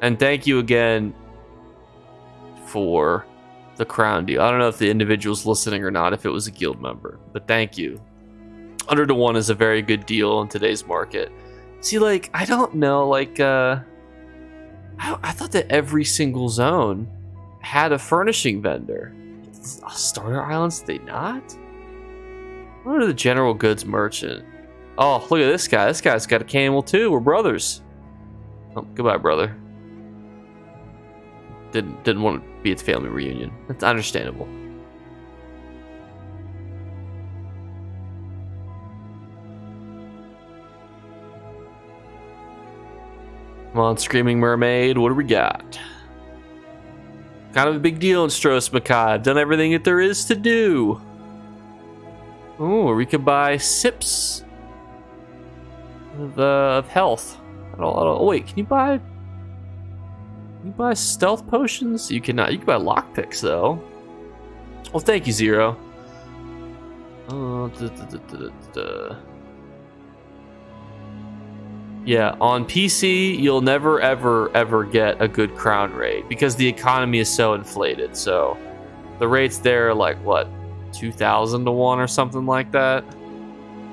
And thank you again for the crown deal. I don't know if the individual's listening or not, if it was a guild member, but thank you. 100 to 1 is a very good deal in today's market. See, like, I don't know, like, I thought that every single zone had a furnishing vendor. Starter Islands, did they not? What are the general goods merchant? Oh, look at this guy. This guy's got a camel too. We're brothers. Oh, goodbye, brother. Didn't want to be at the family reunion. That's understandable. Come on, Screaming Mermaid. What do we got? Kind of a big deal in Stros Makai. I've done everything that there is to do. Oh, we could buy sips of health. Oh, wait, can you buy stealth potions? You cannot. You can buy lockpicks though. Well, thank you, Zero. Yeah, on PC, you'll never, ever get a good crown rate because the economy is so inflated. So the rates there are like, what, 2,000 to 1 or something like that.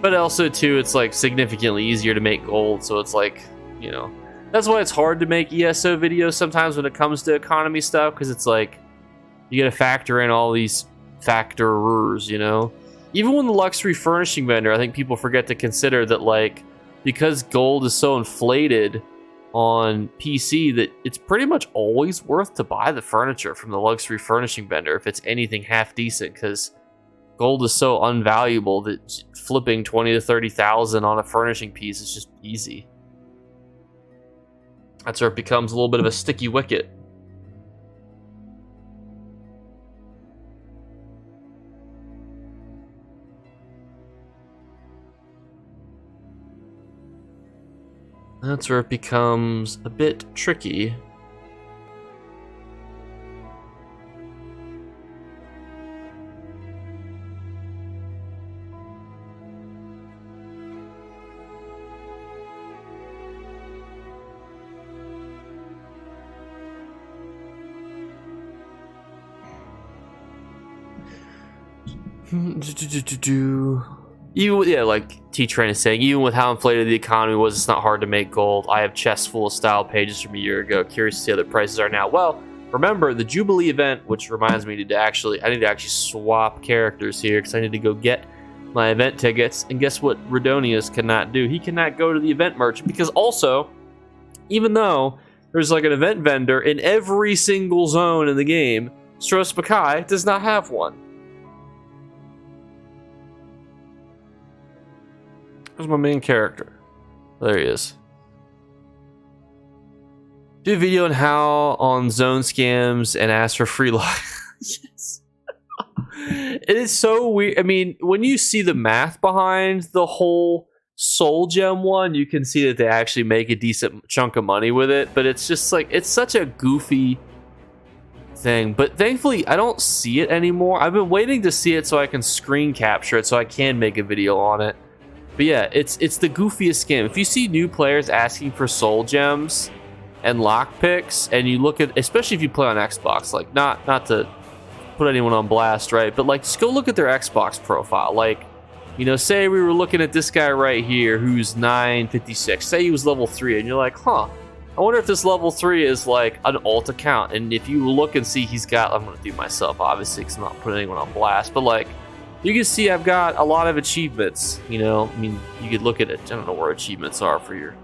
But also, too, it's like significantly easier to make gold. So it's like, you know, that's why it's hard to make ESO videos sometimes when it comes to economy stuff, because it's like you got to factor in all these factorers, you know. Even when the luxury furnishing vendor, I think people forget to consider that, like, because gold is so inflated on PC that it's pretty much always worth to buy the furniture from the luxury furnishing vendor if it's anything half decent, because gold is so unvaluable that flipping 20 to 30,000 on a furnishing piece is just easy. That's where it becomes a little bit of a sticky wicket. That's where it becomes a bit tricky. Even, yeah, like T-Train is saying, even with how inflated the economy was, it's not hard to make gold. I have chests full of style pages from a year ago. Curious to see how the prices are now. Well, remember the Jubilee event, which reminds me I need to actually swap characters here because I need to go get my event tickets. And guess what Redonius cannot do? He cannot go to the event merchant because also, even though there's like an event vendor in every single zone in the game, Stros Makai does not have one. Where's my main character? There he is. Do a video on how on zone scams and ask for free lock. Yes. It is so weird. I mean, when you see the math behind the whole soul gem one, you can see that they actually make a decent chunk of money with it. But it's just like, it's such a goofy thing. But thankfully, I don't see it anymore. I've been waiting to see it so I can screen capture it so I can make a video on it. But yeah, it's the goofiest scam. If you see new players asking for soul gems and lockpicks, and you look at, especially if you play on Xbox, like not to put anyone on blast, right? But like, just go look at their Xbox profile. Like, you know, say we were looking at this guy right here who's 956. Say he was level 3, and you're like, huh, I wonder if this level 3 is like an alt account. And if you look and see he's got, I'm gonna do myself obviously because I'm not putting anyone on blast, but like, you can see I've got a lot of achievements, you know. I mean, you could look at it. I don't know where achievements are for your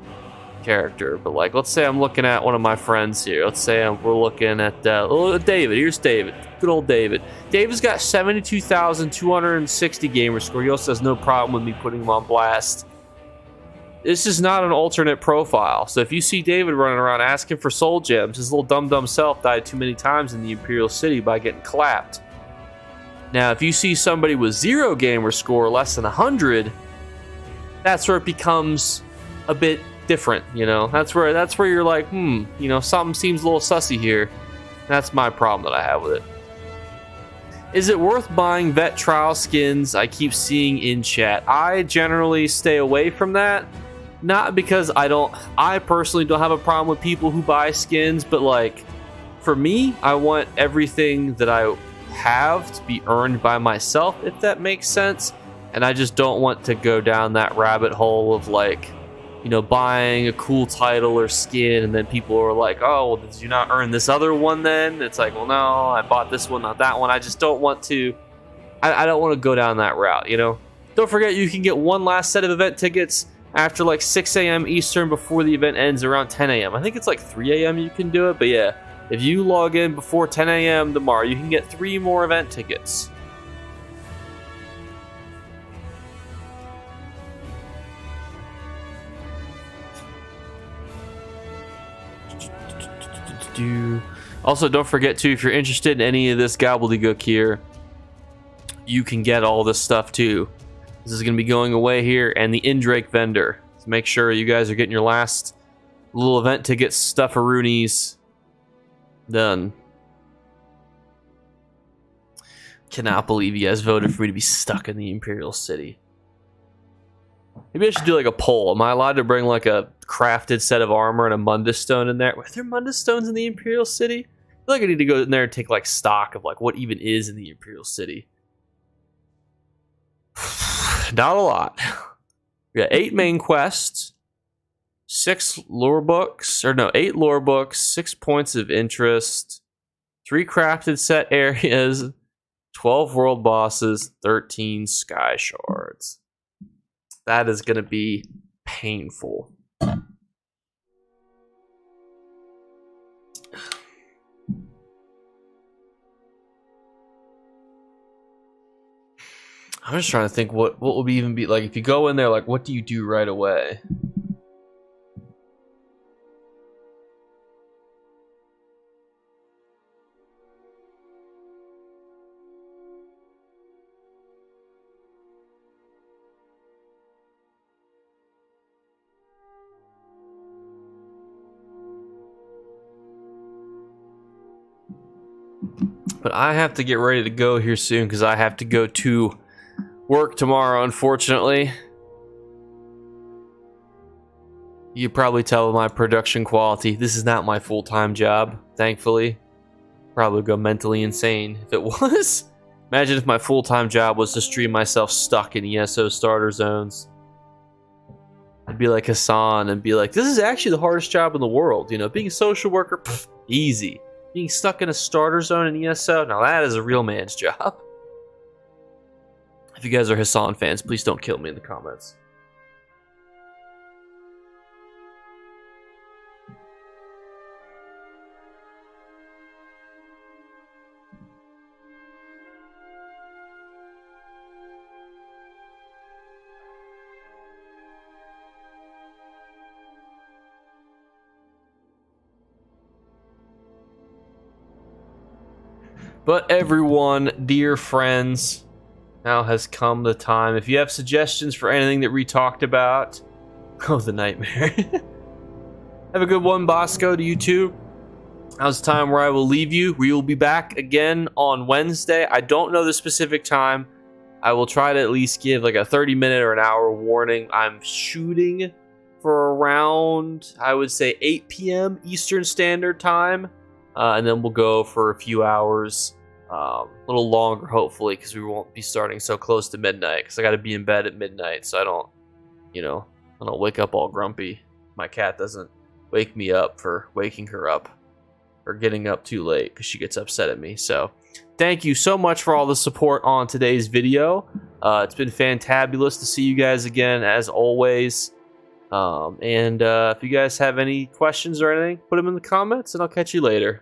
character, but like, let's say I'm looking at one of my friends here. Let's say we're looking at David. Here's David. Good old David. David's got 72,260 gamer score. He also has no problem with me putting him on blast. This is not an alternate profile. So if you see David running around asking for soul gems, his little dumb self died too many times in the Imperial City by getting clapped. Now, if you see somebody with 0 gamer score, less than 100, that's where it becomes a bit different, you know? That's where you're like, you know, something seems a little sussy here. That's my problem that I have with it. Is it worth buying vet trial skins I keep seeing in chat? I generally stay away from that. Not because I personally don't have a problem with people who buy skins, but like, for me, I want everything that I have to be earned by myself, if that makes sense. And I just don't want to go down that rabbit hole of like, you know, buying a cool title or skin and then people are like, oh, well, did you not earn this other one then? It's like, well, no, I bought this one, not that one. I just don't want to, I don't want to go down that route, you know. Don't forget, you can get one last set of event tickets after like 6 a.m. Eastern before the event ends around 10 a.m. I think it's like 3 a.m. you can do it, but yeah, if you log in before 10 a.m. tomorrow, you can get 3 more event tickets. Also, don't forget too, if you're interested in any of this gobbledygook here, you can get all this stuff too. This is going to be going away here, and the Indrake vendor. So make sure you guys are getting your last little event ticket stufferoonies done. Cannot believe you guys voted for me to be stuck in the Imperial City. Maybe I should do like a poll. Am I allowed to bring like a crafted set of armor and a Mundus stone in there? Are there Mundus stones in the Imperial City? I feel like I need to go in there and take like stock of like what even is in the Imperial City. Not a lot. We got 8 main quests, 6 lore books, or no, 8 lore books, 6 points of interest, 3 crafted set areas, 12 world bosses, 13 sky shards. That is going to be painful. I'm just trying to think what would even be like if you go in there, like what do you do right away? But I have to get ready to go here soon because I have to go to work tomorrow, unfortunately. You probably tell my production quality. This is not my full-time job, thankfully. Probably go mentally insane if it was. Imagine if my full-time job was to stream myself stuck in ESO starter zones. I'd be like Hassan and be like, this is actually the hardest job in the world. You know, being a social worker, pff, easy. Being stuck in a starter zone in ESO, now that is a real man's job. If you guys are Hassan fans, please don't kill me in the comments. But everyone, dear friends, now has come the time. If you have suggestions for anything that we talked about, oh, the nightmare. Have a good one, Bosco, to you too. Now's the time where I will leave you. We will be back again on Wednesday. I don't know the specific time. I will try to at least give like a 30-minute or an hour warning. I'm shooting for around, I would say, 8 p.m. Eastern Standard Time. And then we'll go for a few hours, a little longer, hopefully, because we won't be starting so close to midnight. Because I got to be in bed at midnight, so I don't, I don't wake up all grumpy. My cat doesn't wake me up for waking her up or getting up too late because she gets upset at me. So, thank you so much for all the support on today's video. It's been fantabulous to see you guys again, as always. If you guys have any questions or anything, put them in the comments, and I'll catch you later.